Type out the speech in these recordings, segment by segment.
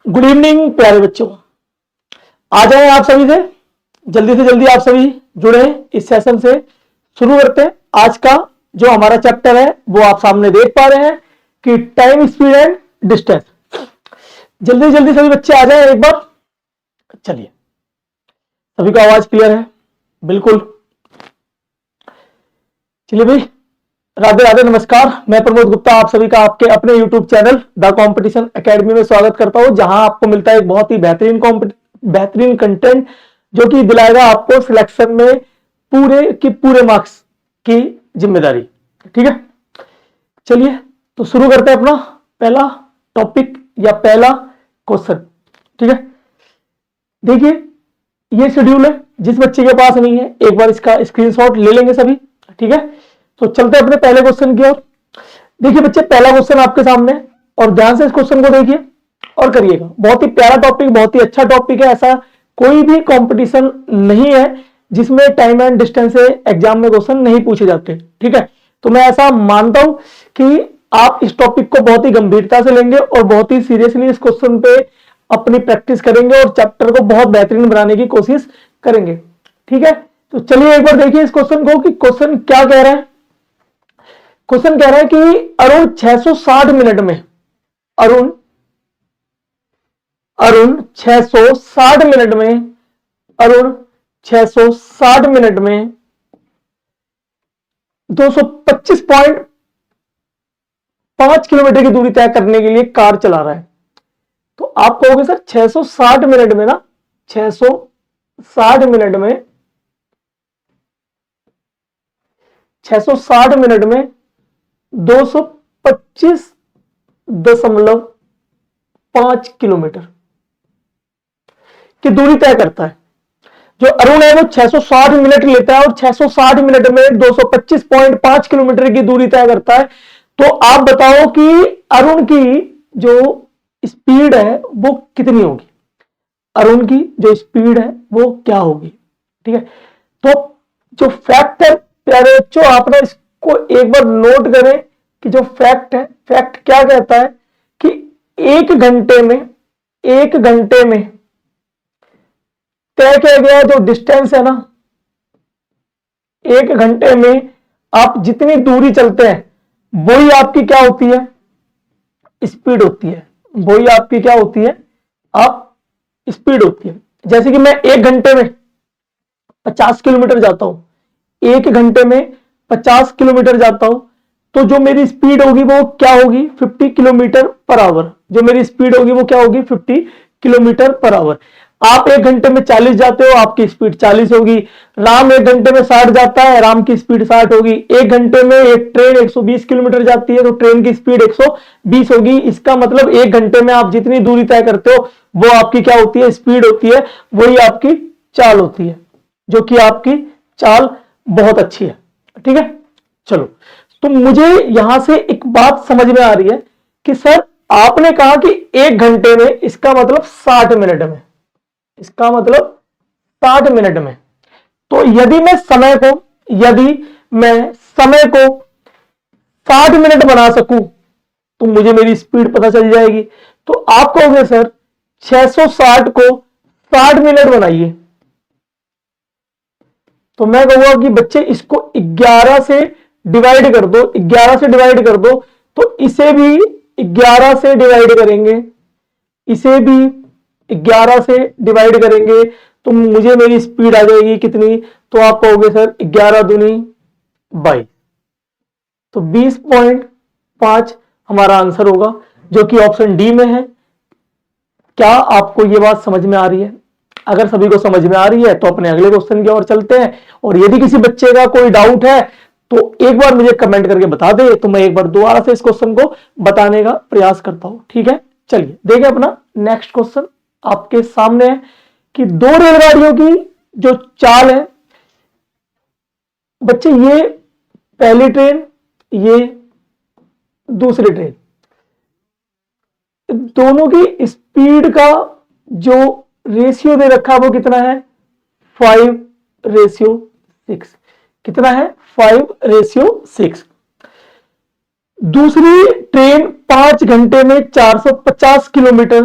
Good evening प्यारे बच्चों, आ जाए आप सभी से जल्दी आप सभी जुड़े इस सेशन से। शुरू करते हैं आज का जो हमारा चैप्टर है, वो आप सामने देख पा रहे हैं कि टाइम, स्पीड एंड डिस्टेंस। जल्दी सभी बच्चे आ जाए एक बार। चलिए, सभी को आवाज क्लियर है? बिल्कुल। चलिए भाई, राधे राधे, नमस्कार। मैं प्रमोद गुप्ता आप सभी का आपके अपने YouTube channel the competition academy में स्वागत करता हूं, जहां आपको मिलता है एक बहुत ही बेहतरीन कंटेंट जो कि दिलाएगा आपको सिलेक्शन में पूरे मार्क्स की जिम्मेदारी। ठीक है, चलिए तो शुरू करते हैं अपना पहला टॉपिक या पहला क्वेश्चन। ठीक है, देखिए ये शेड्यूल है, जिस बच्चे के पास नहीं है एक बार इसका स्क्रीनशॉट ले लेंगे सभी। ठीक है, तो चलते हैं अपने पहले क्वेश्चन की ओर। देखिए बच्चे, पहला क्वेश्चन आपके सामने और ध्यान से इस क्वेश्चन को देखिए और करिएगा। बहुत ही प्यारा टॉपिक, बहुत ही अच्छा टॉपिक है। ऐसा कोई भी कंपटीशन नहीं है जिसमें टाइम एंड डिस्टेंस से एग्जाम में क्वेश्चन नहीं पूछे जाते। ठीक है, तो मैं ऐसा मानता हूं कि आप इस टॉपिक को बहुत ही गंभीरता से लेंगे और बहुत ही सीरियसली इस क्वेश्चन पे अपनी प्रैक्टिस करेंगे और चैप्टर को बहुत बेहतरीन बनाने की कोशिश करेंगे। ठीक है, तो चलिए एक बार देखिए इस क्वेश्चन को कि क्वेश्चन क्या कह रहा है। क्वेश्चन कह रहा है कि अरुण 660 मिनट में अरुण 660 मिनट में अरुण 660 मिनट में 225.5 किलोमीटर की दूरी तय करने के लिए कार चला रहा है। तो आप कहोगे सर 660 मिनट में ना, 660 मिनट में 660 मिनट में 225.5 किलोमीटर की दूरी तय करता है। जो अरुण है वो 660 मिनट लेता है और 660 मिनट में 225.5 किलोमीटर की दूरी तय करता है। तो आप बताओ कि अरुण की जो स्पीड है वो कितनी होगी। अरुण की जो स्पीड है वो क्या होगी। ठीक है, तो जो फैक्ट है प्यारे बच्चों, आप ना इसको एक बार नोट करें कि जो फैक्ट है, फैक्ट क्या कहता है कि एक घंटे में तय किया गया जो डिस्टेंस है ना, एक घंटे में आप जितनी दूरी चलते हैं वही आपकी क्या होती है, स्पीड होती है। वही आपकी क्या होती है, आप स्पीड होती है। जैसे कि मैं एक घंटे में 50 किलोमीटर जाता हूं, एक घंटे में 50 किलोमीटर जाता हूं, तो जो मेरी स्पीड होगी वो क्या होगी, 50 किलोमीटर पर आवर। जो मेरी स्पीड होगी वो क्या होगी, 50 किलोमीटर पर आवर। आप एक घंटे में 40 जाते हो, आपकी स्पीड 40 होगी। राम एक घंटे में 60 जाता है, राम की स्पीड 60 होगी। एक घंटे में एक ट्रेन 120 किलोमीटर जाती है, तो ट्रेन की स्पीड 120 होगी। इसका मतलब एक घंटे में आप जितनी दूरी तय करते हो वो आपकी क्या होती है, स्पीड होती है। वही आपकी चाल होती है, जो कि आपकी चाल बहुत अच्छी है। ठीक है, चलो, तो मुझे यहां से एक बात समझ में आ रही है कि सर आपने कहा कि एक घंटे में, इसका मतलब 60 मिनट में, इसका मतलब 60 मिनट में। तो यदि मैं समय को 60 मिनट बना सकूं तो मुझे मेरी स्पीड पता चल जाएगी। तो आप कहोगे सर 660 को 60 मिनट बनाइए, तो मैं कहूंगा कि बच्चे इसको 11 से डिवाइड कर दो, 11 से डिवाइड कर दो। तो इसे भी 11 से डिवाइड करेंगे, इसे भी 11 से डिवाइड करेंगे, तो मुझे मेरी स्पीड आ जाएगी कितनी। तो आप कहोगे सर 11 दूनी 22, तो 20.5 हमारा आंसर होगा, जो कि ऑप्शन डी में है। क्या आपको यह बात समझ में आ रही है? अगर सभी को समझ में आ रही है तो अपने अगले क्वेश्चन की ओर चलते हैं। और यदि किसी बच्चे का कोई डाउट है तो एक बार मुझे कमेंट करके बता दे, तो मैं एक बार दोबारा से इस क्वेश्चन को बताने का प्रयास करता हूं। ठीक है, चलिए देखिए अपना नेक्स्ट क्वेश्चन आपके सामने है कि दो रेलगाड़ियों की जो चाल है बच्चे, ये पहली ट्रेन, ये दूसरी ट्रेन, दोनों की स्पीड का जो रेशियो दे रखा है वो कितना है, 5:6। कितना है, 5:6। दूसरी ट्रेन 5 घंटे में 450 किलोमीटर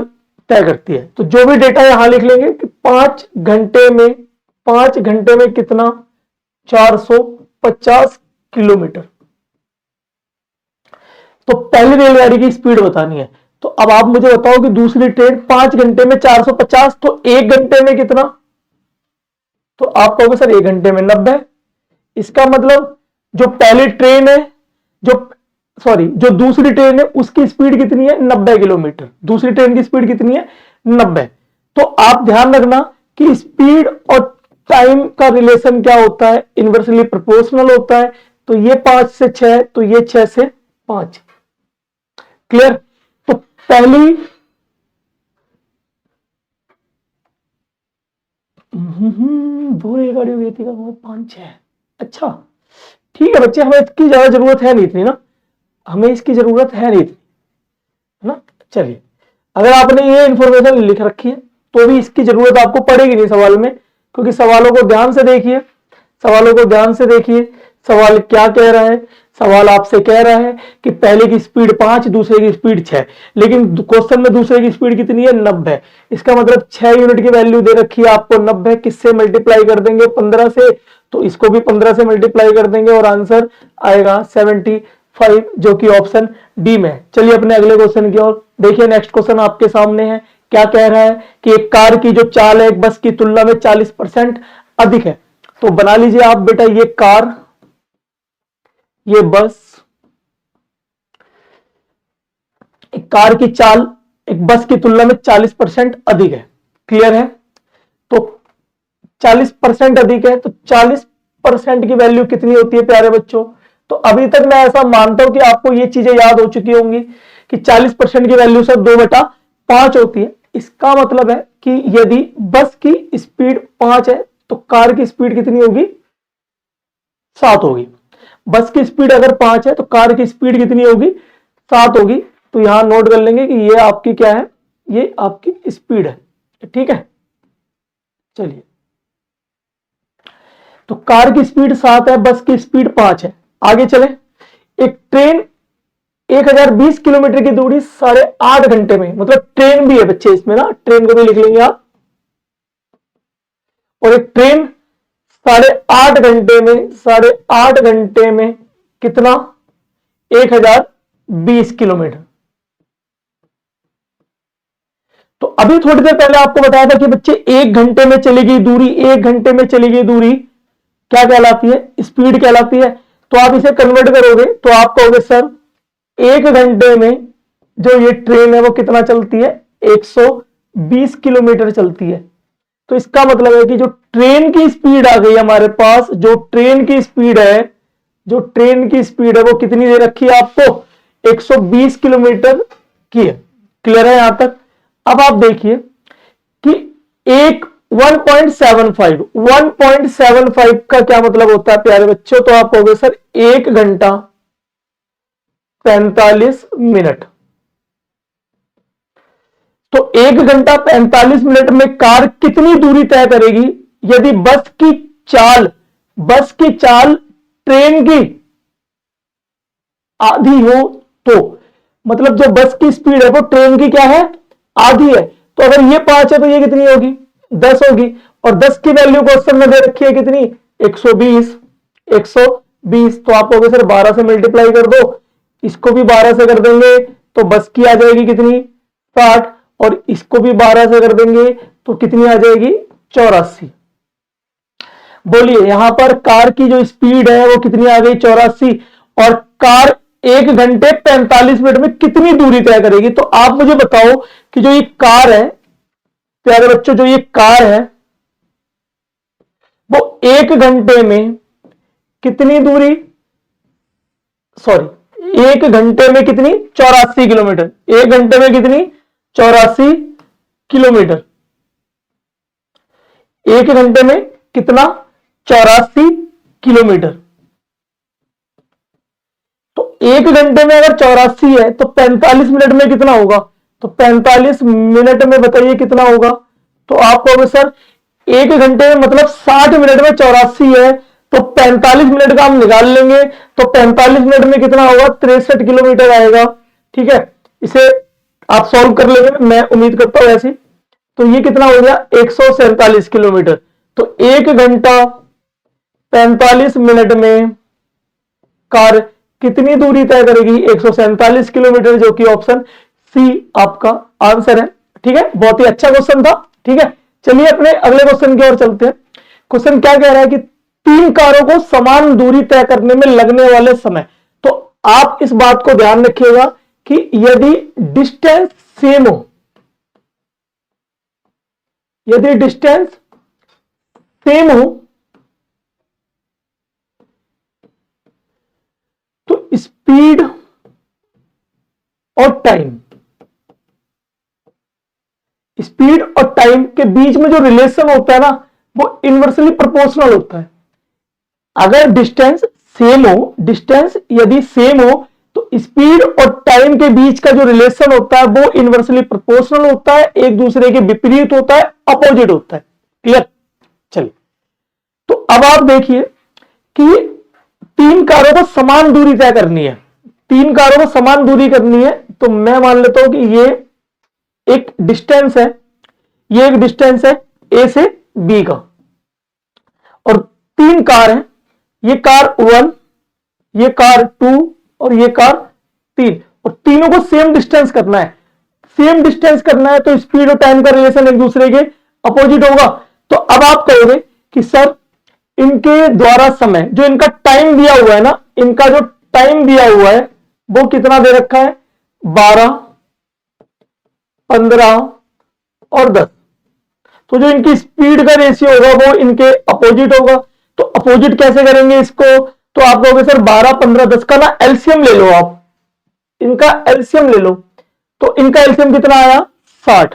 तय करती है। तो जो भी डेटा यहां लिख लेंगे कि 5 घंटे में कितना, 450 किलोमीटर। तो पहली रेलगाड़ी की स्पीड बतानी है। तो अब आप मुझे बताओ कि दूसरी ट्रेन 5 घंटे में 450, तो 1 घंटे में कितना? तो आप कहोगे सर 1 घंटे में 90। इसका मतलब जो पहली ट्रेन है, जो दूसरी ट्रेन है उसकी स्पीड कितनी है? 90 किलोमीटर। दूसरी ट्रेन की स्पीड कितनी है? 90। तो आप ध्यान रखना कि स्पीड और टाइम का रिलेशन क्या होता है? इनवर्सली प्रोपोर्शनल होता है। तो ये 5 से 6, तो ये 6 से 5। क्लियर? तो पहली दो रेलगाड़ी हुई थी, 5 6। अच्छा ठीक है बच्चे, हमें इसकी ज्यादा जरूरत है नहीं इतनी ना, हमें इसकी जरूरत है नहीं इतनी, है ना। चलिए, अगर आपने ये इंफॉर्मेशन लिख रखी है तो भी इसकी जरूरत आपको पड़ेगी नहीं सवाल में, क्योंकि सवालों को ध्यान से देखिए, सवालों को ध्यान से देखिए। सवाल क्या कह रहा है? सवाल आपसे कह रहा है कि पहले की स्पीड 5, दूसरे की स्पीड 6, लेकिन क्वेश्चन में दूसरे की स्पीड कितनी है? 90। इसका मतलब 6 यूनिट की वैल्यू दे रखी है आपको 90। किससे मल्टीप्लाई कर देंगे? 15 से। तो इसको भी 15 से मल्टीप्लाई कर देंगे और आंसर आएगा 75, जो कि ऑप्शन डी में है। चलिए अपने अगले क्वेश्चन की ओर देखिए। नेक्स्ट क्वेश्चन आपके सामने है। क्या कह रहा है कि एक कार की जो चाल है एक बस की तुलना में 40% अधिक है। तो बना लीजिए आप बेटा, ये कार, ये बस, एक कार की चाल एक बस की तुलना में 40% अधिक है। क्लियर है? तो 40% अधिक है, तो 40% की वैल्यू कितनी होती है प्यारे बच्चों? तो अभी तक मैं ऐसा मानता हूं कि आपको ये चीजें याद हो चुकी होंगी कि 40% की वैल्यू सर 2/5 होती है। इसका मतलब है कि यदि बस की स्पीड 5 है तो कार की स्पीड कितनी होगी? 7 होगी। बस की स्पीड अगर 5 है तो कार की स्पीड कितनी होगी? 7 होगी। तो यहां नोट कर लेंगे कि ये आपकी क्या है? ये आपकी स्पीड है। ठीक है, चलिए। तो कार की स्पीड 7 है, बस की स्पीड 5 है। आगे चले। एक ट्रेन 1020 किलोमीटर की दूरी 8.5 घंटे में, मतलब ट्रेन भी है बच्चे इसमें ना, ट्रेन को भी लिख लेंगे आप। और एक ट्रेन 8.5 घंटे में कितना? 1020 किलोमीटर। तो अभी थोड़ी देर पहले आपको बताया था कि बच्चे 1 घंटे में चली गई दूरी, 1 घंटे में चली गई दूरी क्या कहलाती है? स्पीड कहलाती है। तो आप इसे कन्वर्ट करोगे तो आप कहोगे सर 1 घंटे में जो ये ट्रेन है वो कितना चलती है? 120 किलोमीटर चलती है। तो इसका मतलब है कि जो ट्रेन की स्पीड आ गई हमारे पास, जो ट्रेन की स्पीड है, वो कितनी दे रखी है आपको? 120 किलोमीटर की है। क्लियर है यहां तक? अब आप देखिए कि 1.75 का क्या मतलब होता है प्यारे बच्चों? तो आप कहोगे सर 1 घंटा 45 मिनट। तो 1 घंटा 45 मिनट में कार कितनी दूरी तय करेगी यदि बस की चाल ट्रेन की आधी हो? तो मतलब जो बस की स्पीड है वो ट्रेन की क्या है? आधी है। तो अगर ये 5 है तो ये कितनी होगी? 10 होगी। और 10 की वैल्यू क्वेश्चन में दे रखी है कितनी? 120। तो आप कहोगे सर 12 से मल्टीप्लाई कर दो, इसको भी 12 से कर देंगे तो बस की आ जाएगी कितनी? 60। और इसको भी 12 से कर देंगे तो कितनी आ जाएगी? 84। बोलिए यहां पर कार की जो स्पीड है वो कितनी आ गई? 84। और कार 1 घंटे 45 मिनट में कितनी दूरी तय करेगी? तो आप मुझे बताओ कि जो ये कार है प्यारे बच्चों, जो ये कार है वो 1 घंटे में कितनी दूरी, 1 घंटे में कितनी? 84 किलोमीटर। 1 घंटे में कितनी? 84 किलोमीटर। 1 घंटे में कितना? 84 किलोमीटर। तो 1 घंटे में अगर 84 है तो 45 मिनट में कितना होगा? तो 45 मिनट में बताइए कितना होगा? तो आप कहोगे सर 1 घंटे में मतलब 60 मिनट में 84 है, तो 45 मिनट का हम निकाल लेंगे तो 45 मिनट में कितना होगा? 63 किलोमीटर आएगा। ठीक है, इसे आप सॉल्व कर लेंगे, मैं उम्मीद करता हूं ऐसी। तो ये कितना हो गया 147 किलोमीटर। तो 1 घंटा 45 मिनट में कार कितनी दूरी तय करेगी? 147 किलोमीटर, जो कि ऑप्शन सी आपका आंसर है। ठीक है, बहुत ही अच्छा क्वेश्चन था। ठीक है, चलिए अपने अगले क्वेश्चन की ओर चलते हैं। क्वेश्चन क्या कह रहा है कि 3 कारों को समान दूरी तय करने में लगने वाले समय। तो आप इस बात को ध्यान रखिएगा कि यदि डिस्टेंस सेम हो, यदि डिस्टेंस सेम हो तो स्पीड और टाइम, स्पीड और टाइम के बीच में जो रिलेशन होता है ना, वो इनवर्सली प्रोपोर्शनल होता है। अगर डिस्टेंस सेम हो, डिस्टेंस यदि सेम हो तो स्पीड और टाइम के बीच का जो रिलेशन होता है वो इनवर्सली प्रोपोर्शनल होता है, एक दूसरे के विपरीत होता है, अपोजिट होता है। क्लियर? चलिए, तो अब आप देखिए कि 3 कारों को समान दूरी तय करनी है, 3 कारों को समान दूरी करनी है। तो मैं मान लेता हूं कि ये एक डिस्टेंस है, ये एक डिस्टेंस है ए से बी का, और 3 कार हैं, ये कार 1, ये कार 2 और ये कार 3, और तीनों को सेम डिस्टेंस करना है। सेम डिस्टेंस करना है तो स्पीड और टाइम का रिलेशन एक दूसरे के अपोजिट होगा। तो अब आप कहोगे कि सर इनके द्वारा समय, जो इनका टाइम दिया हुआ है ना, इनका जो टाइम दिया हुआ है वो कितना दे रखा है? 12, 15 और 10। तो जो इनकी स्पीड का रेशियो होगा वो इनके अपोजिट होगा। तो अपोजिट कैसे करेंगे इसको? तो आप कहोगे सर 12, 15, 10 का ना एलसीएम ले लो, आप इनका एलसीएम ले लो। तो इनका एलसीएम कितना आया? 60।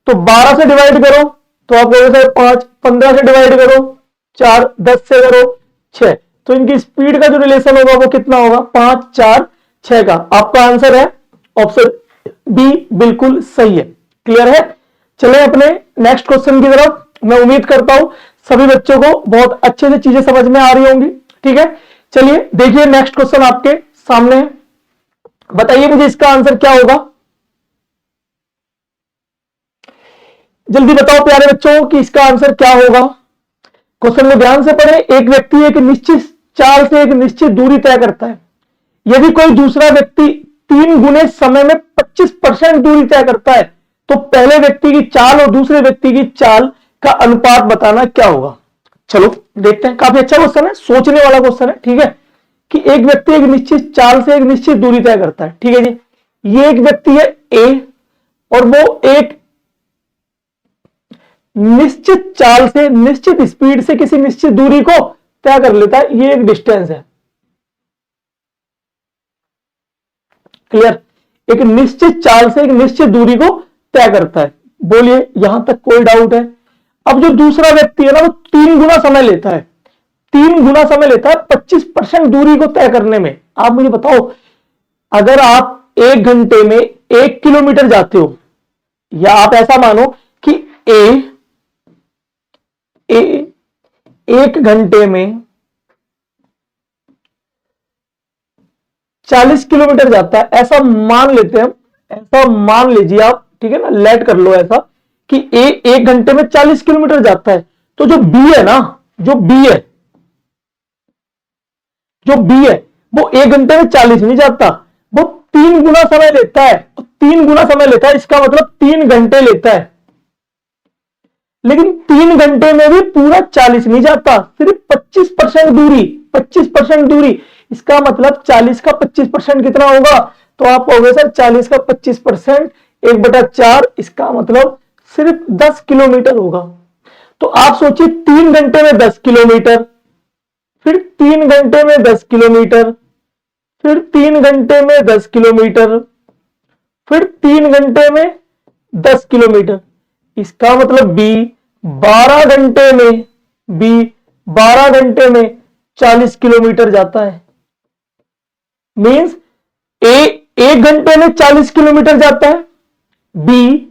तो 12 से डिवाइड करो तो आप कहोगे सर 5, 15 से डिवाइड करो 4, 10 से करो 6। तो इनकी स्पीड का जो रिलेशन होगा वो कितना होगा? 5, 4, 6 का। आपका आंसर है ऑप्शन बी, बिल्कुल सही है। क्लियर है? चले अपने नेक्स्ट क्वेश्चन की तरफ। मैं उम्मीद करता हूं सभी बच्चों को बहुत अच्छे से चीजें समझ में आ रही होंगी। ठीक है, चलिए देखिए नेक्स्ट क्वेश्चन आपके सामने है। बताइए मुझे इसका आंसर क्या होगा? जल्दी बताओ प्यारे बच्चों कि इसका आंसर क्या होगा। क्वेश्चन को ध्यान से पढ़े। एक व्यक्ति एक निश्चित चाल से एक निश्चित दूरी तय करता है। यदि कोई दूसरा व्यक्ति 3 गुने समय में 25% दूरी तय करता है तो पहले व्यक्ति की चाल और दूसरे व्यक्ति की चाल का अनुपात बताना क्या होगा। चलो देखते हैं। काफी अच्छा क्वेश्चन है, सोचने वाला क्वेश्चन है। ठीक है, कि एक व्यक्ति एक निश्चित चाल से एक निश्चित दूरी तय करता है। ठीक है जी, ये एक व्यक्ति है ए और वो एक निश्चित चाल से, निश्चित स्पीड से किसी निश्चित दूरी को तय कर लेता है। ये एक डिस्टेंस है। क्लियर? एक निश्चित चाल से एक निश्चित दूरी को तय करता है। बोलिए यहां तक कोई डाउट है? अब जो दूसरा व्यक्ति है ना, वो 3 गुना समय लेता है, 3 गुना समय लेता है 25% दूरी को तय करने में। आप मुझे बताओ, अगर आप 1 घंटे में 1 किलोमीटर जाते हो, या आप ऐसा मानो कि ए 1 घंटे में 40 किलोमीटर जाता है, ऐसा मान लेते हैं, ऐसा मान लीजिए आप। ठीक है ना, लेट कर लो ऐसा कि ए 1 घंटे में 40 किलोमीटर जाता है। तो जो बी है ना, जो बी है, जो बी है वो 1 घंटे में 40 नहीं जाता, वो 3 गुना समय लेता है। 3 गुना समय लेता है, इसका मतलब 3 घंटे लेता है। लेकिन 3 घंटे में भी पूरा 40 नहीं जाता, सिर्फ 25% दूरी, 25% दूरी। इसका मतलब 40 का 25% कितना होगा? तो आप कहोगे सर 40 का 25% 1/4, इसका मतलब सिर्फ 10 किलोमीटर होगा। तो आप सोचिए 3 घंटे में 10 किलोमीटर, फिर 3 घंटे में 10 किलोमीटर, फिर 3 घंटे में 10 किलोमीटर, फिर 3 घंटे में 10 किलोमीटर। इसका मतलब बी 12 घंटे में, बी 12 घंटे में 40 किलोमीटर जाता है। मींस ए 1 घंटे में 40 किलोमीटर जाता है, बी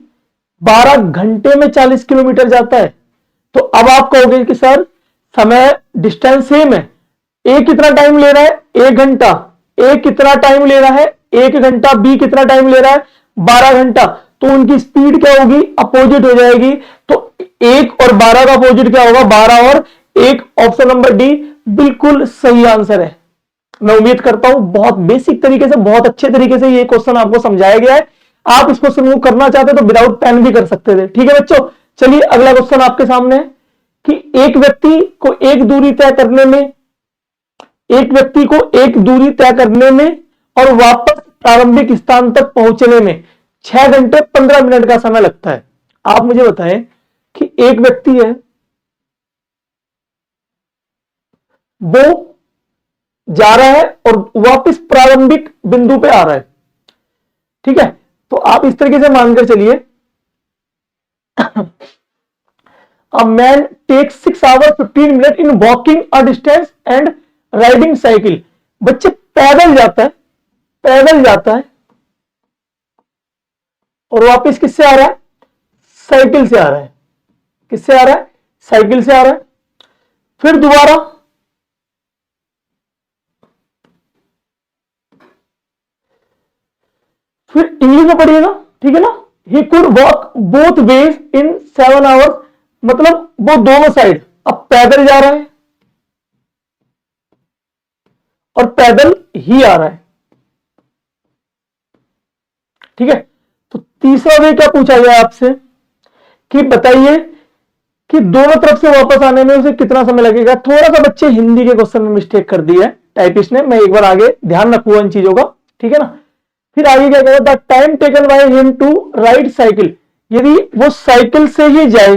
12 घंटे में 40 किलोमीटर जाता है। तो अब आप कहोगे कि सर समय डिस्टेंस सेम है, ए कितना टाइम ले रहा है? 1 घंटा। ए कितना टाइम ले रहा है? 1 घंटा। बी कितना टाइम ले रहा है? 12 घंटा, तो उनकी स्पीड क्या होगी, अपोजिट हो जाएगी। तो 1 और 12 का अपोजिट क्या होगा, 12 और 1। ऑप्शन नंबर डी बिल्कुल सही आंसर है। मैं उम्मीद करता हूं बहुत बेसिक तरीके से, बहुत अच्छे तरीके से ये क्वेश्चन आपको समझाया गया है। आप इस क्वेश्चन को करना चाहते तो विदाउट पेन भी कर सकते थे। ठीक है बच्चों, चलिए अगला क्वेश्चन आपके सामने है कि एक व्यक्ति को एक दूरी तय करने में, एक व्यक्ति को एक दूरी तय करने में और वापस प्रारंभिक स्थान तक पहुंचने में 6 घंटे 15 मिनट का समय लगता है। आप मुझे बताएं कि एक व्यक्ति है, वो जा रहा है और वापस प्रारंभिक बिंदु पे आ रहा है। ठीक है, तो आप इस तरीके से मानकर चलिए, A man takes 6 hours 15 minutes in walking a distance and riding cycle। बच्चे पैदल जाता है, पैदल जाता है और वापस किससे आ रहा है, साइकिल से आ रहा है। किससे आ रहा है, साइकिल से आ रहा है। फिर दोबारा फिर इंग्लिश में पढ़िएगा, ठीक है ना। He could walk both ways in 7 hours, मतलब वो दोनों साइड, अब पैदल जा रहा है और पैदल ही आ रहा है। ठीक है, तो तीसरा वे क्या पूछा गया आपसे कि बताइए कि दोनों तरफ से वापस आने में उसे कितना समय लगेगा। थोड़ा सा बच्चे हिंदी के क्वेश्चन में मिस्टेक कर दी है टाइपिस्ट ने, मैं एक बार आगे ध्यान रखूंगा इन चीजों का, ठीक है ना। फिर आगे क्या कहेगा, the time taken by him to ride cycle, यदि वो साइकिल से ही जाए,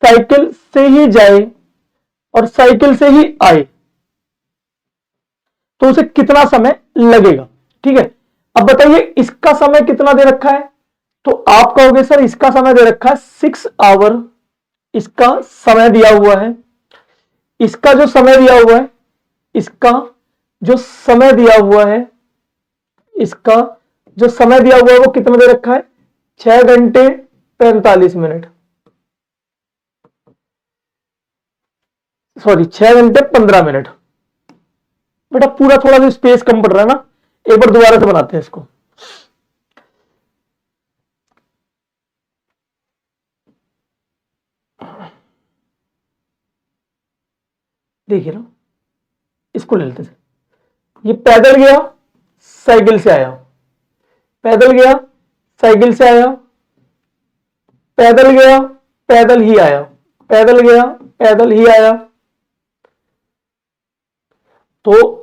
साइकिल से ही जाए और साइकिल से ही आए तो उसे कितना समय लगेगा। ठीक है, अब बताइए इसका समय कितना दे रखा है, तो आप कहोगे सर इसका समय दे रखा है 6 आवर, इसका समय दिया हुआ है। इसका जो समय दिया हुआ है, इसका जो समय दिया हुआ है, इसका जो समय दिया हुआ है वो कितना दे रखा है, 6 घंटे 45 मिनट, सॉरी 6 घंटे 15 मिनट। बेटा पूरा थोड़ा सा स्पेस कम पड़ रहा है ना, एक बार दोबारा से बनाते हैं इसको। देखिए ना, इसको ले लेते थे, ये पैदल गया साइकिल से आया, पैदल गया साइकिल से आया, पैदल गया पैदल ही आया, पैदल गया पैदल ही आया, तो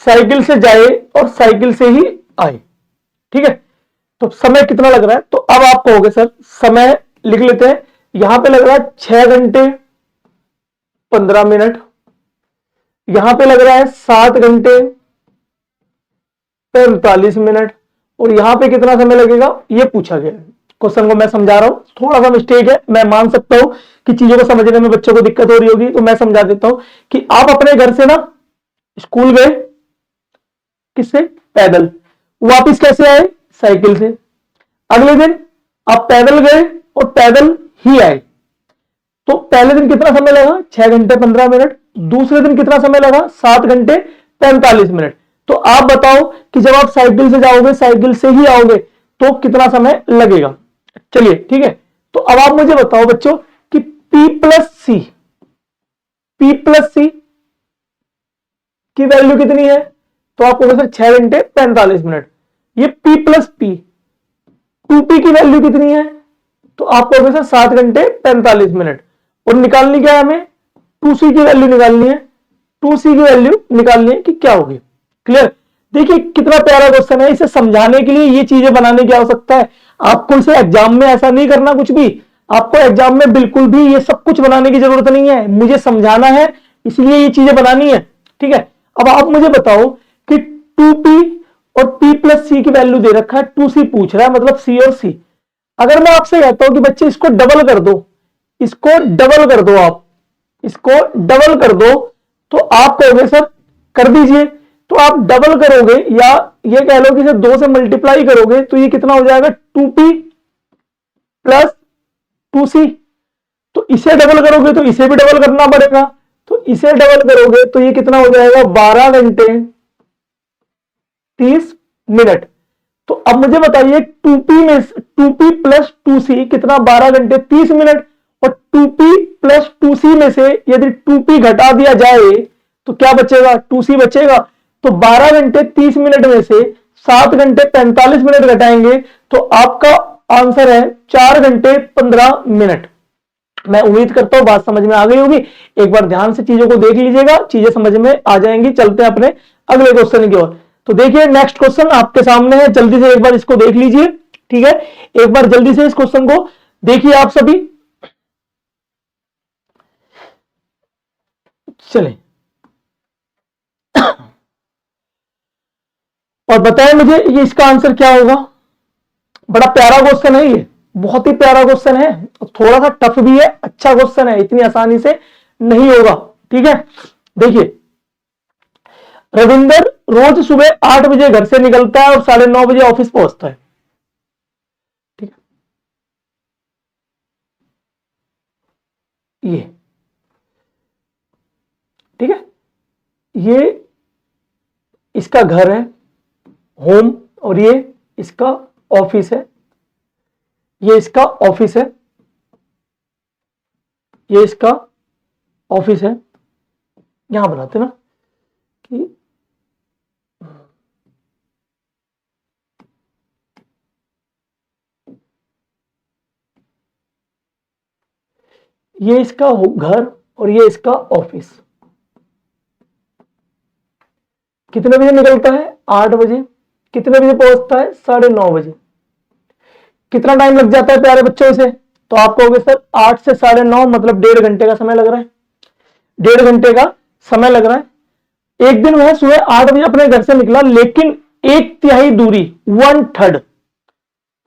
साइकिल से जाए और साइकिल से ही आए। ठीक है, तो समय कितना लग रहा है, तो अब आप कहोगे सर समय लिख लेते हैं, यहां पे लग रहा है 6 घंटे 15 मिनट, यहां पे लग रहा है 7 घंटे 45 मिनट, और यहां पे कितना समय लगेगा ये पूछा गया है। क्वेश्चन को मैं समझा रहा हूं, थोड़ा सा मिस्टेक है, मैं मान सकता हूं कि चीजों को समझने में बच्चों को दिक्कत हो रही होगी, तो मैं समझा देता हूं कि आप अपने घर से ना स्कूल गए किससे, पैदल, वापिस कैसे आए, साइकिल से। अगले दिन आप पैदल गए और पैदल ही आए, तो पहले दिन कितना समय लगा, 6 घंटे 15 मिनट, दूसरे दिन कितना समय लगा, 7 घंटे 45 मिनट। तो आप बताओ कि जब आप साइकिल से जाओगे साइकिल से ही आओगे तो कितना समय लगेगा। चलिए ठीक है, तो अब आप मुझे बताओ बच्चों कि P प्लस सी, P प्लस सी की वैल्यू कितनी है, तो आपको सर 6 घंटे 45 मिनट। ये P प्लस पी, 2P की वैल्यू कितनी है, तो आपको सर 7 घंटे 45 मिनट। और निकालनी क्या है हमें, 2C की वैल्यू निकालनी है, 2C की वैल्यू निकालनी है कि क्या होगी। क्लियर, देखिए कितना प्यारा क्वेश्चन है, इसे समझाने के लिए ये चीजें बनाने की आवश्यकता है। आपको इसे एग्जाम में ऐसा नहीं करना कुछ भी, आपको एग्जाम में बिल्कुल भी ये सब कुछ बनाने की जरूरत नहीं है, मुझे समझाना है इसलिए ये चीजें बनानी है। ठीक है, अब आप मुझे बताओ कि 2P और P प्लस सी की वैल्यू दे रखा है, 2C पूछ रहा है, मतलब C और C। अगर मैं आपसे कहता हूं कि बच्चे इसको डबल कर दो, इसको डबल कर दो, आप इसको डबल कर दो, तो आप कहोगे सर कर दीजिए, तो आप डबल करोगे या ये कह लो कि इसे 2 से मल्टीप्लाई करोगे तो ये कितना हो जाएगा, 2P प्लस 2C। तो इसे डबल करोगे तो इसे भी डबल करना पड़ेगा, तो इसे डबल करोगे तो ये कितना हो जाएगा, 12 घंटे 30 मिनट। तो अब मुझे बताइए 2p में 2p प्लस 2c कितना, 12 घंटे 30 मिनट। और 2p प्लस 2c में से यदि 2p घटा दिया जाए तो क्या बचेगा, 2c बचेगा। तो 12 घंटे 30 मिनट में से 7 घंटे 45 मिनट घटाएंगे तो आपका आंसर है 4 घंटे 15 मिनट। मैं उम्मीद करता हूं बात समझ में आ गई होगी। एक बार ध्यान से चीजों को देख लीजिएगा, चीजें समझ में आ जाएंगी। चलते हैं अपने अगले क्वेश्चन की ओर। तो देखिए नेक्स्ट क्वेश्चन आपके सामने है, जल्दी से एक बार इसको देख लीजिए। ठीक है, एक बार जल्दी से इस क्वेश्चन को देखिए आप सभी। चलें और बताएं मुझे ये इसका आंसर क्या होगा। बड़ा प्यारा क्वेश्चन है ये, बहुत ही प्यारा क्वेश्चन है, थोड़ा सा टफ भी है, अच्छा क्वेश्चन है, इतनी आसानी से नहीं होगा। ठीक है, देखिए रविंदर रोज सुबह 8 बजे घर से निकलता है और 9:30 बजे ऑफिस पहुंचता है। ठीक है, ये ठीक है, ये इसका घर है, होम, और ये इसका ऑफिस है, ये इसका ऑफिस है, ये इसका ऑफिस है। यहां बनाते ना कि ये इसका घर और ये इसका ऑफिस। कितने बजे निकलता है, 8 बजे। कितने बजे पहुंचता है, 9:30 बजे। कितना टाइम लग जाता है प्यारे बच्चों से, तो आप कहोगे सर 8 से 9:30 मतलब 1.5 घंटे का समय लग रहा है। 1.5 घंटे का समय लग रहा है। एक दिन वह सुबह 8 बजे अपने घर से निकला, लेकिन 1/3 दूरी, 1/3,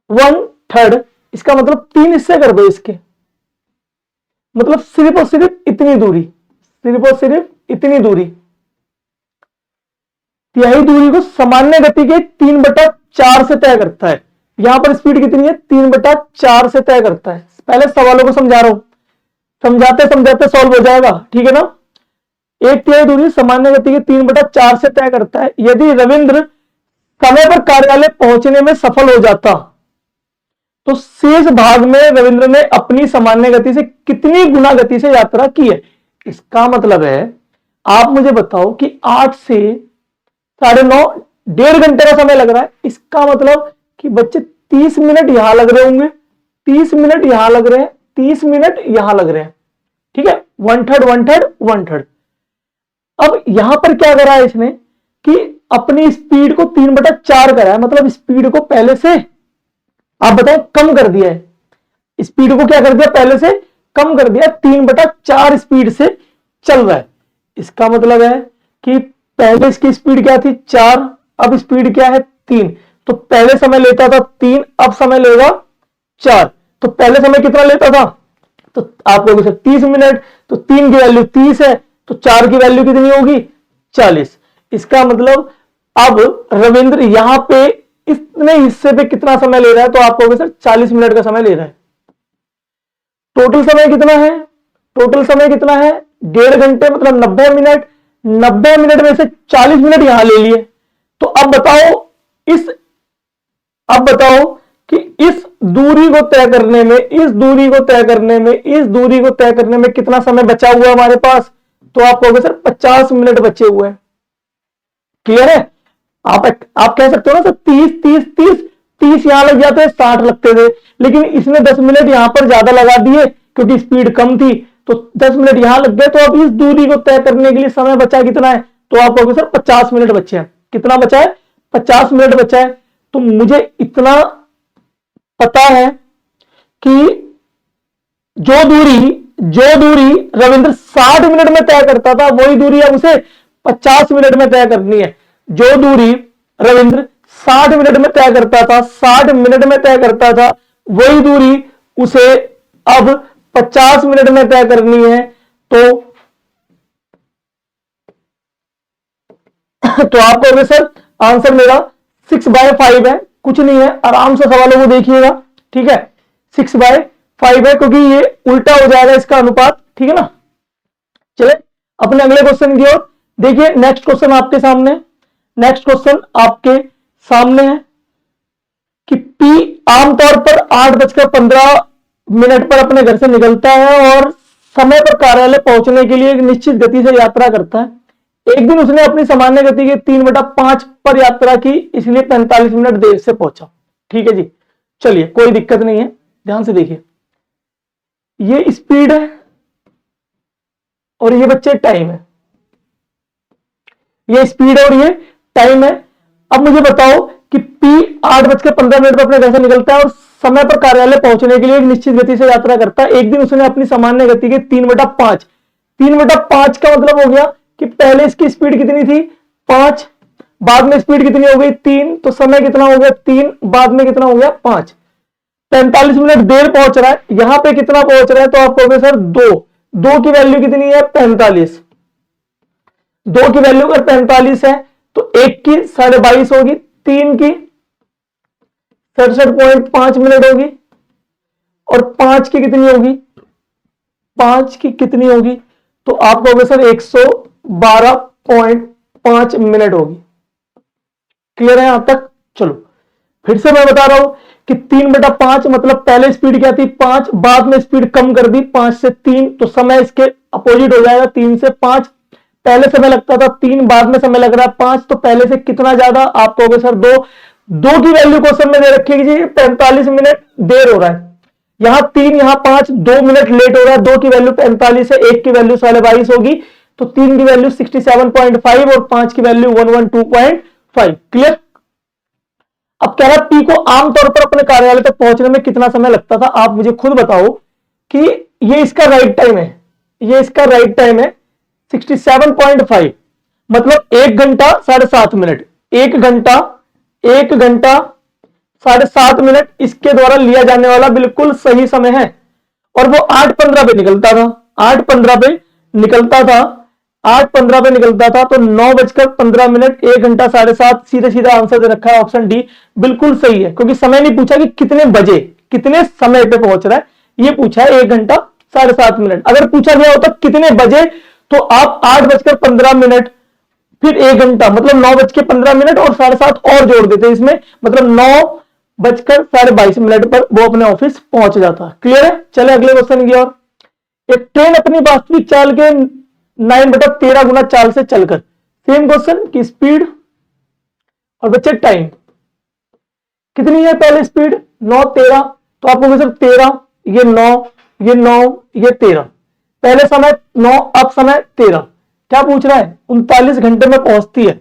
1/3 इसका मतलब 3 हिस्से कर दो इसके, मतलब सिर्फ और सिर्फ इतनी दूरी, सिर्फ और सिर्फ इतनी दूरी, तिहाई दूरी को सामान्य गति के 3/4 से तय करता है। यहां पर स्पीड कितनी है, 3/4 से तय करता है। पहले सवालों को समझा रहा हूं, समझाते समझाते सॉल्व हो जाएगा। ठीक है ना, 1/3 दूरी सामान्य गति के 3/4 से तय करता है। यदि रविंद्र समय पर कार्यालय पहुंचने में सफल हो जाता तो शेष भाग में रविंद्र ने अपनी सामान्य गति से कितनी गुना गति से यात्रा की है। इसका मतलब है, आप मुझे बताओ कि 8 से 9:30, 1.5 घंटे का समय लग रहा है। इसका मतलब कि बच्चे 30 मिनट यहां लग रहे होंगे, 30 मिनट यहां लग रहे हैं, 30 मिनट यहां लग रहे हैं। ठीक है, 1/3 1/3 1/3। अब यहां पर क्या करा है इसने कि अपनी स्पीड को 3/4 करा है, मतलब स्पीड को पहले से आप बताओ कम कर दिया है। स्पीड को क्या कर दिया, पहले से कम कर दिया, 3/4 स्पीड से चल रहा है। इसका मतलब है कि पहले इसकी स्पीड क्या थी, 4, अब स्पीड क्या है, 3। तो पहले समय लेता था 3, अब समय लेगा 4। तो पहले समय कितना लेता था, तो आप लोगों से 30 मिनट, तो 3 की वैल्यू 30 है, तो 4 की वैल्यू कितनी होगी, 40। इसका मतलब अब रविंद्र यहां पे इतने हिस्से पे कितना समय ले रहा है, तो आप कहोगे सर 40 मिनट का समय ले रहा है। टोटल समय कितना है, टोटल समय कितना है, 1.5 घंटे मतलब 90 मिनट। 90 मिनट में से 40 मिनट यहां ले लिए। तो अब बताओ कि इस दूरी को तय करने में, इस दूरी को तय करने में, इस दूरी को तय करने में कितना समय बचा हुआ है हमारे पास, तो आप कहोगे सर 50 मिनट बचे हुए हैं। क्लियर है, आप कह सकते हो ना सर 30 यहां लग जाते हैं, 60 लगते थे, लेकिन इसने 10 मिनट यहां पर ज्यादा लगा दिए क्योंकि स्पीड कम थी, तो 10 मिनट यहां लग गए। तो अब इस दूरी को तय करने के लिए समय बचा कितना है, तो आप कहोगे सर 50 मिनट बचे हैं। कितना बचा है, 50 मिनट बचा है। तो मुझे इतना पता है कि जो दूरी रविंद्र 60 मिनट में तय करता था, वही दूरी अब उसे 50 मिनट में तय करनी है। जो दूरी रविंद्र 60 मिनट में तय करता था, 60 मिनट में तय करता था, वही दूरी उसे अब 50 मिनट में तय करनी है। तो आप कहोगे सर आंसर मेरा 6/5 है। कुछ नहीं है, आराम से सवालों को देखिएगा। ठीक है, 6/5 है, क्योंकि ये उल्टा हो जाएगा इसका अनुपात। ठीक है ना, चले अपने अगले क्वेश्चन की ओर। देखिए नेक्स्ट क्वेश्चन आपके सामने, नेक्स्ट क्वेश्चन आपके सामने है। कि P आमतौर पर 8:15 पर अपने घर से निकलता है और समय पर कार्यालय पहुंचने के लिए एक निश्चित गति से यात्रा करता है। एक दिन उसने अपनी सामान्य गति के 3/5 पर यात्रा की, इसलिए 45 मिनट देर से पहुंचा। ठीक है जी, चलिए कोई दिक्कत नहीं है, ध्यान से देखिए। ये स्पीड है और ये बच्चे टाइम है। ये स्पीड है और ये टाइम है। अब मुझे बताओ कि P 8:15 पर अपने घर से निकलता है और समय पर कार्यालय पहुंचने के लिए एक निश्चित गति से यात्रा करता है। एक दिन उसने अपनी सामान्य गति के 3/5 का मतलब हो गया कि पहले इसकी स्पीड कितनी थी 5, बाद में स्पीड कितनी हो गई 3, तो समय कितना हो गया 3, बाद में कितना हो गया 5। 45 मिनट देर पहुंच रहा है। यहां पे कितना पहुंच रहा है तो आप कहोगे सर 2 की वैल्यू कितनी है 45। 2 की वैल्यू अगर 45 है तो 1 की 22.5 होगी, 3 की 67.5 मिनट होगी और 5 की कितनी होगी, 5 की कितनी होगी तो आप कहोगे सर 112.5 मिनट होगी। क्लियर है यहां तक? चलो फिर से मैं बता रहा हूं कि 3/5 मतलब पहले स्पीड क्या थी 5, बाद में स्पीड कम कर दी 5 से 3, तो समय इसके अपोजिट हो जाएगा 3 से 5। पहले समय लगता था 3, बाद में समय लग रहा है 5, तो पहले से कितना ज्यादा, आप कहोगे सर 2 की वैल्यू क्वेश्चन में दे रखी है जी 45 मिनट देर हो रहा है। यहां 3, यहां 5, 2 मिनट लेट हो रहा है। 2 की वैल्यू 45 है, 1 की वैल्यू 22.5 होगी, तो 3 की वैल्यू 67.5 और 5 की वैल्यू 112.5। क्लियर? अब कह रहा P को आमतौर पर अपने कार्यालय तक पहुंचने में कितना समय लगता था। आप मुझे खुद बताओ कि ये इसका राइट टाइम है, ये इसका राइट टाइम है 67.5 मतलब 1 घंटा 7.5 मिनट। 1 घंटा 7.5 मिनट इसके द्वारा लिया जाने वाला बिल्कुल सही समय है। और वो 8:15 पे निकलता था, 8:15 पे निकलता था, 8:15 पे निकलता था, तो 9:15 1 घंटा 7.5 सीधे सीधा आंसर दे रखा है ऑप्शन डी, बिल्कुल सही है। क्योंकि समय नहीं पूछा कि कितने बजे, कितने समय पे पहुंच रहा है, ये पूछा है 1 घंटा 7.5 मिनट। अगर पूछा गया होता कितने बजे तो आप 8:15 फिर 1 घंटा मतलब 9:15 और 7.5 और जोड़ देते इसमें, मतलब 9:22 पर वो अपने ऑफिस पहुंच जाता। क्लियर है? चले अगले क्वेश्चन की ओर। एक ट्रेन अपनी वास्तविक चाल के 9/13 गुना चाल से चलकर, सेम क्वेश्चन की स्पीड और बच्चे टाइम कितनी है। पहले स्पीड 9:13, तो आपको सर 13, ये 9, ये 9, ये 13। पहले समय 9, अब समय 13। क्या पूछ रहा है 39 घंटे में पहुंचती है।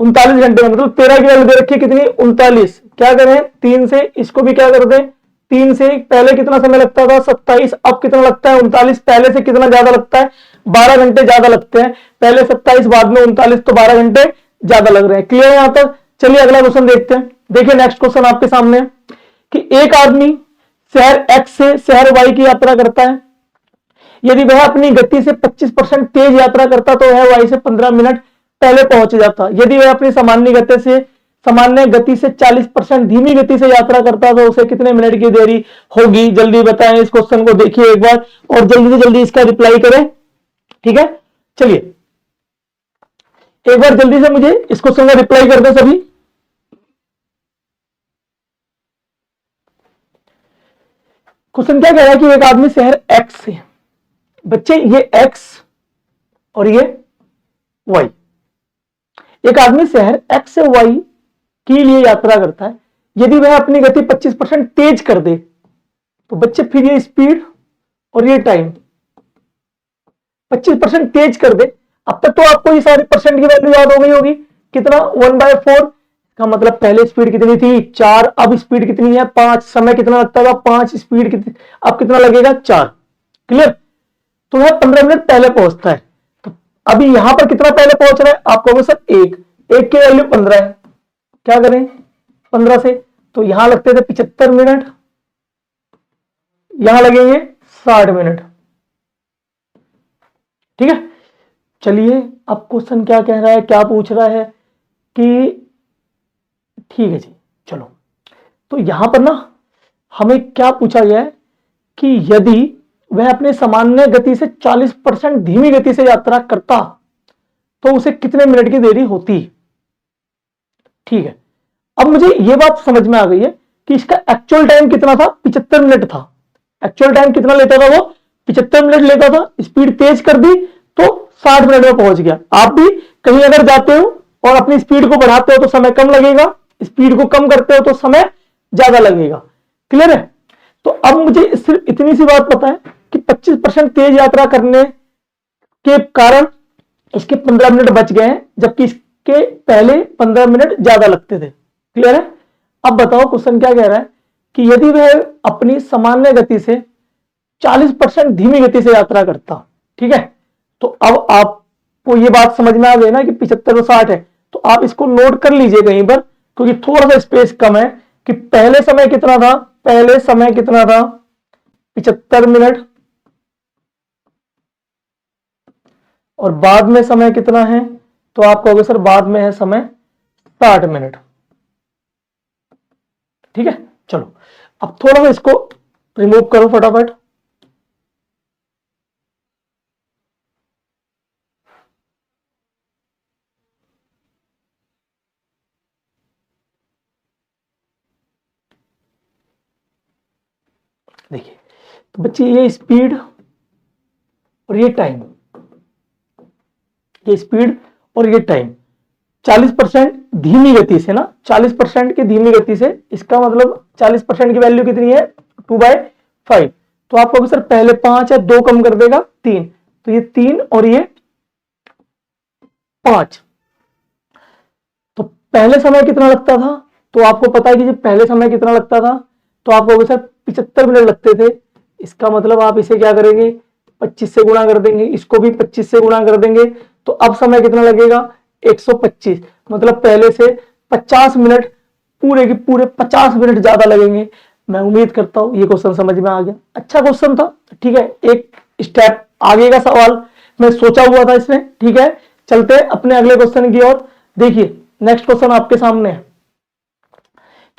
39 घंटे में मतलब 13 की वैल्यू दे रखी है कितनी 39। क्या करें 3 से इसको भी क्या कर दें 3 से। पहले कितना समय लगता था 27, अब कितना लगता है 39। पहले से कितना ज्यादा लगता है 12 घंटे ज्यादा लगते हैं। पहले 27 बाद में 39, तो 12 घंटे ज्यादा लग रहे हैं। क्लियर है यहां तक? चलिए अगला क्वेश्चन देखते हैं। देखिए नेक्स्ट क्वेश्चन आपके सामने कि एक आदमी शहर एक्स से शहर वाई की यात्रा करता है। यदि वह अपनी गति से 25% तेज यात्रा करता तो वह वाई से 15 मिनट पहले पहुंच जाता। यदि वह अपनी सामान्य गति से 40% धीमी गति से यात्रा करता तो उसे कितने मिनट की देरी होगी। जल्दी बताएं, इस क्वेश्चन को देखिए एक बार और जल्दी से जल्दी इसका रिप्लाई करें। ठीक है, चलिए एक बार जल्दी से मुझे इस क्वेश्चन का रिप्लाई कर दो सभी। क्वेश्चन क्या कह रहा है कि एक आदमी शहर एक्स से, बच्चे ये एक्स और ये वाई, एक आदमी शहर एक्स से वाई के लिए यात्रा करता है। यदि वह अपनी गति 25% तेज कर दे तो बच्चे फिर ये स्पीड और ये टाइम 25% तेज कर दे। अब तक तो आपको ये सारी परसेंट की वैल्यू याद हो गई होगी। कितना 1/4 का मतलब पहले स्पीड कितनी थी 4, अब स्पीड कितनी है 5, समय कितना लगता था 5, स्पीड कितनी अब कितना लगेगा 4। क्लियर? तो वह 15 मिनट पहले पहुंचता है। तो अभी यहां पर कितना पहले पहुंच रहा है आप कहोगे सर 1 की वैल्यू 15 है। क्या करें 15 से, तो यहां लगते थे 75 मिनट, यहां लगेंगे 60 मिनट। ठीक है, चलिए अब क्वेश्चन क्या कह रहा है, क्या पूछ रहा है कि ठीक है जी चलो, तो यहां पर ना हमें क्या पूछा गया है कि यदि वह अपने सामान्य गति से 40% धीमी गति से यात्रा करता तो उसे कितने मिनट की देरी होती। ठीक है, अब मुझे ये बात समझ में आ गई है कि इसका एक्चुअल टाइम कितना था, 75 मिनट था। एक्चुअल टाइम कितना लेता था वो, 75 मिनट लेता था। स्पीड तेज कर दी तो 60 मिनट में पहुंच गया। आप भी कहीं अगर जाते हो और अपनी स्पीड को बढ़ाते हो तो समय कम लगेगा, स्पीड को कम करते हो तो समय ज्यादा लगेगा। क्लियर है? तो अब मुझे सिर्फ इतनी सी बात पता है कि 25% तेज यात्रा करने के कारण इसके 15 मिनट बच गए हैं, जबकि इसके पहले 15 मिनट ज्यादा लगते थे। क्लियर है? अब बताओ क्वेश्चन क्या कह रहा है कि यदि वह अपनी सामान्य गति से 40% धीमी गति से यात्रा करता, ठीक है, तो अब आपको यह बात समझ में आ गई ना कि 75 और 60 है, तो आप इसको नोट कर लीजिए कहीं पर, क्योंकि थोड़ा सा स्पेस कम है कि पहले समय कितना था, पहले समय कितना था 75 मिनट, और बाद में समय कितना है, तो आप कहोगे सर बाद में है समय 60 मिनट। ठीक है, चलो अब थोड़ा सा इसको रिमूव करो फटाफट। देखिए तो बच्चे ये स्पीड और ये टाइम, ये स्पीड और ये टाइम 40% धीमी गति से ना, 40% की धीमी गति से, इसका मतलब 40% की वैल्यू कितनी है 2/5। तो आप कहोगे सर पहले 5 है, 2 कम कर देगा 3, तो ये 3 और ये 5। तो पहले समय कितना लगता था, तो आपको पता है कि जब पहले समय कितना लगता था, तो आप कहोगे सर 75 मिनट लगते थे। इसका मतलब आप इसे क्या करेंगे 25 से गुणा कर देंगे, इसको भी 25 से गुणा कर देंगे, तो अब समय कितना लगेगा 125। मतलब पहले से 50 मिनट, पूरे के पूरे 50 मिनट ज्यादा लगेंगे। मैं उम्मीद करता हूं ये क्वेश्चन समझ में आ गया। अच्छा क्वेश्चन था, ठीक है, एक स्टेप आगे का सवाल मैं सोचा हुआ था इसमें। ठीक है, चलते हैं अपने अगले क्वेश्चन की ओर। देखिए नेक्स्ट क्वेश्चन आपके सामने है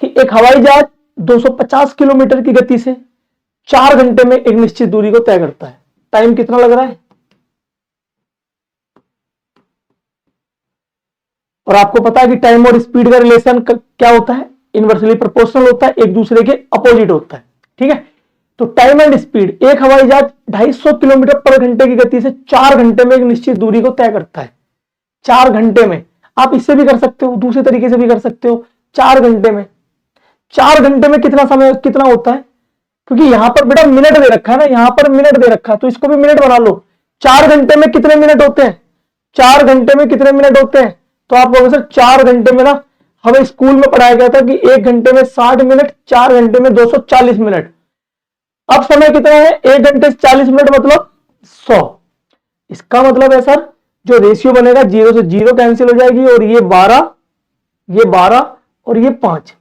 कि एक हवाई जहाज 250 किलोमीटर की गति से 4 घंटे में एक निश्चित दूरी को तय करता है। टाइम कितना लग रहा है? और आपको पता है कि टाइम और स्पीड का रिलेशन क्या होता है, इनवर्सली प्रोपोर्शनल होता है, एक दूसरे के अपोजिट होता है। ठीक है, तो टाइम एंड स्पीड, एक हवाई जहाज 250 किलोमीटर पर घंटे की गति से 4 घंटे में एक निश्चित दूरी को तय करता है। 4 घंटे में, आप इससे भी कर सकते हो, दूसरे तरीके से भी कर सकते हो। 4 घंटे में, 4 घंटे में कितना समय कितना होता है, क्योंकि यहां पर बेटा मिनट दे रखा है ना, यहां पर मिनट दे रखा है, तो इसको भी मिनट बना लो। 4 घंटे में कितने मिनट होते हैं, 4 घंटे में कितने मिनट होते हैं, तो आप कहोगे सर 4 घंटे में ना, हमें स्कूल में पढ़ाया गया था कि 1 घंटे में 60 मिनट, 4 घंटे में 240 मिनट। अब समय कितना है, 1 घंटे से 40 मिनट मतलब 100। इसका मतलब है सर जो रेशियो बनेगा 0 से 0 कैंसिल हो जाएगी, और ये 12, ये 12 और ये 5,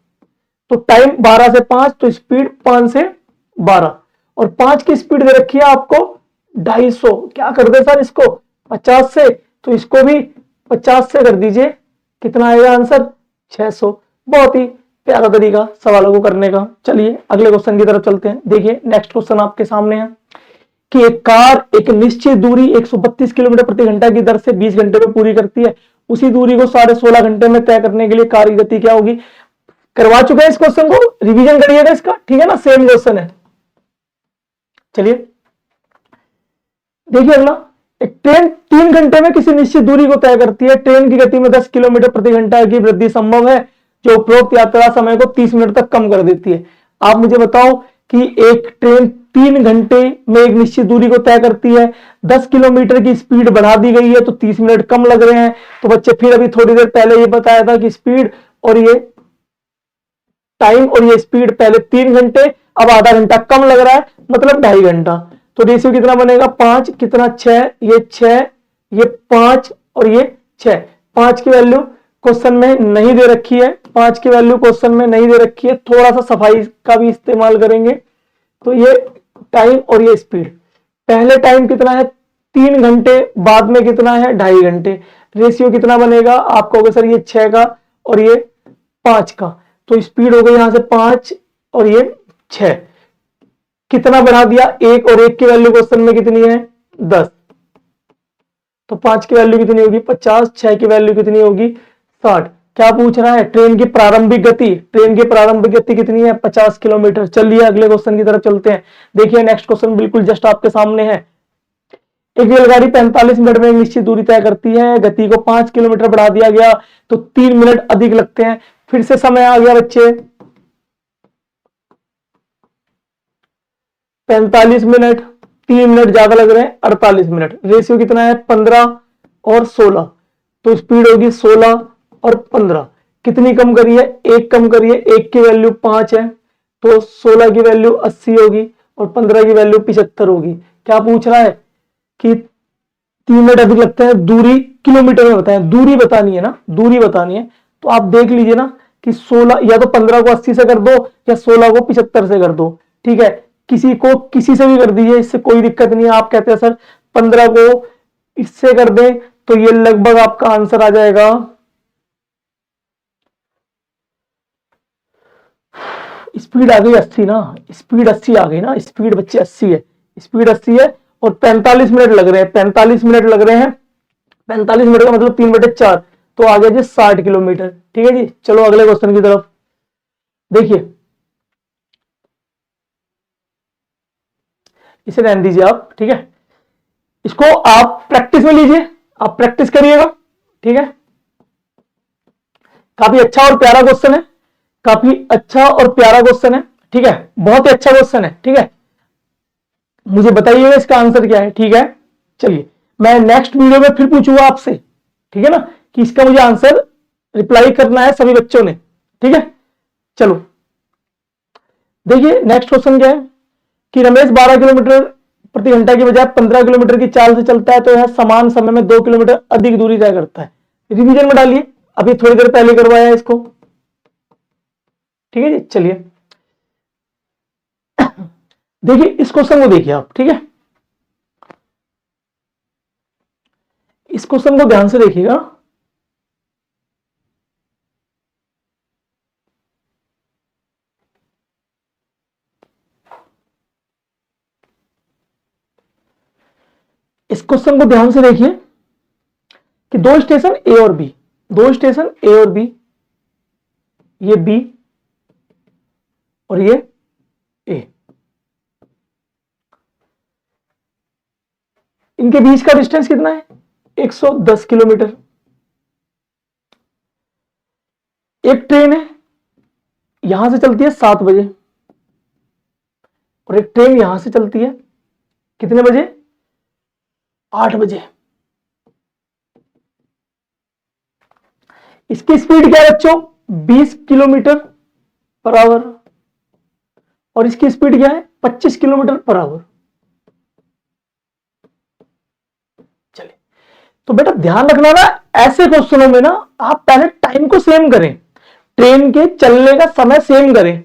तो टाइम 12 से 5, तो स्पीड 5 से 12, और 5 की स्पीड दे रखी है आपको 250। क्या कर दे सर इसको 50 से, तो इसको भी 50 से कर दीजिए, कितना आएगा आंसर 600। बहुत ही प्यारा तरीका सवालों को करने का। चलिए अगले क्वेश्चन की तरफ चलते हैं। देखिए नेक्स्ट क्वेश्चन आपके सामने है कि एक कार एक निश्चित दूरी 132 किलोमीटर प्रति घंटा की दर से 20 घंटे में पूरी करती है। उसी दूरी को 16.5 घंटे में तय करने के लिए कार की गति क्या होगी? करवा चुके हैं इस क्वेश्चन को, रिवीजन करिएगा इसका, ठीक है ना, सेम क्वेश्चन है। चलिए देखिए अगला, एक ट्रेन 3 घंटे में किसी निश्चित दूरी को तय करती है। ट्रेन की गति में 10 किलोमीटर प्रति घंटा की वृद्धि संभव है, जो उपरोक्त यात्रा समय को 30 मिनट तक कम कर देती है। आप मुझे बताओ कि एक ट्रेन 3 घंटे में एक निश्चित दूरी को तय करती है, 10 किलोमीटर की स्पीड बढ़ा दी गई है, तो 30 मिनट कम लग रहे हैं। तो बच्चे फिर अभी थोड़ी देर पहले ये बताया था कि स्पीड और ये टाइम और ये स्पीड, पहले 3 घंटे, अब आधा घंटा कम लग रहा है, मतलब 2.5 घंटा। तो रेशियो कितना बनेगा 5, कितना 6, ये 6, ये 5 और ये 6। 5 की वैल्यू क्वेश्चन में नहीं दे रखी है, 5 की वैल्यू क्वेश्चन में नहीं दे रखी है, थोड़ा सा सफाई का भी इस्तेमाल करेंगे। तो ये टाइम और ये स्पीड, पहले टाइम कितना है 3 घंटे, बाद में कितना है 2.5 घंटे। रेशियो कितना बनेगा, आप कहोगे सर ये 6 का और ये 5 का, तो स्पीड हो गई यहां से 5 और ये 6। कितना बढ़ा दिया 1, और 1 की वैल्यू क्वेश्चन में कितनी है 10, तो 5 की वैल्यू कितनी होगी 50, 6 की वैल्यू कितनी होगी 60। क्या पूछ रहा है? ट्रेन की प्रारंभिक गति, ट्रेन की प्रारंभिक गति कितनी है? 50 किलोमीटर। चलिए अगले क्वेश्चन की तरफ चलते हैं। देखिए नेक्स्ट क्वेश्चन बिल्कुल जस्ट आपके सामने है। एक रेलगाड़ी 45 मिनट में एक निश्चित दूरी तय करती है, गति को 5 किलोमीटर बढ़ा दिया गया तो 3 मिनट अधिक लगते हैं। फिर से समय आ गया बच्चे, 45 मिनट, 3 मिनट ज्यादा लग रहे हैं, 48 मिनट। रेशियो कितना है? 15 और 16, तो स्पीड होगी 16 और 15। कितनी कम करी है? एक कम करी है, एक की वैल्यू 5 है, तो 16 की वैल्यू 80 होगी और 15 की वैल्यू 75 होगी। क्या पूछ रहा है कि 3 मिनट अधिक लगते हैं, दूरी किलोमीटर में बताएं, दूरी बतानी है ना, दूरी बतानी है। तो आप देख लीजिए ना कि 16 या तो 15 को 80 से कर दो या 16 को 75 से कर दो, ठीक है। किसी को किसी से भी कर दीजिए, इससे कोई दिक्कत नहीं है। आप कहते हैं सर 15 को इससे कर दें, तो ये लगभग आपका आंसर आ जाएगा, स्पीड आ गई 80 ना, स्पीड 80 आ गई ना, स्पीड बच्चे 80 है, स्पीड 80 है और 45 मिनट लग रहे हैं, 45 मिनट लग रहे हैं। 45 मिनट का मतलब 3/4, तो आ गया जी 60 किलोमीटर। ठीक है जी, चलो अगले क्वेश्चन की तरफ देखिए। इसे रहने दीजिए आप, ठीक है। इसको आप प्रैक्टिस में लीजिए, आप प्रैक्टिस करिएगा, ठीक है। काफी अच्छा और प्यारा क्वेश्चन है, काफी अच्छा और प्यारा क्वेश्चन है, ठीक है। बहुत ही अच्छा क्वेश्चन है, ठीक है। मुझे बताइएगा इसका आंसर क्या है, ठीक है। चलिए मैं नेक्स्ट वीडियो में फिर पूछूंगा आपसे, ठीक है ना, कि इसका मुझे आंसर रिप्लाई करना है सभी बच्चों ने, ठीक है। चलो देखिए नेक्स्ट क्वेश्चन क्या है कि रमेश 12 किलोमीटर प्रति घंटा की बजाय 15 किलोमीटर की चाल से चलता है, तो यह समान समय में 2 किलोमीटर अधिक दूरी तय करता है। रिवीजन में डालिए, अभी थोड़ी देर पहले करवाया है इसको, ठीक है जी। चलिए देखिए इस क्वेश्चन को देखिए आप, ठीक है। इस क्वेश्चन को ध्यान से देखिएगा। इस क्वेश्चन को ध्यान से देखिए कि दो स्टेशन ए और बी, दो स्टेशन ए और बी, ये बी और ये ए, इनके बीच का डिस्टेंस कितना है? 110 किलोमीटर। एक ट्रेन है, यहां से चलती है 7 बजे और एक ट्रेन यहां से चलती है कितने बजे? 8 बजे। इसकी स्पीड क्या है बच्चों? 20 किलोमीटर पर आवर और इसकी स्पीड क्या है? 25 किलोमीटर पर आवर। चलिए तो बेटा ध्यान रखना ना, ऐसे क्वेश्चनों में ना आप पहले टाइम को सेम करें, ट्रेन के चलने का समय सेम करें।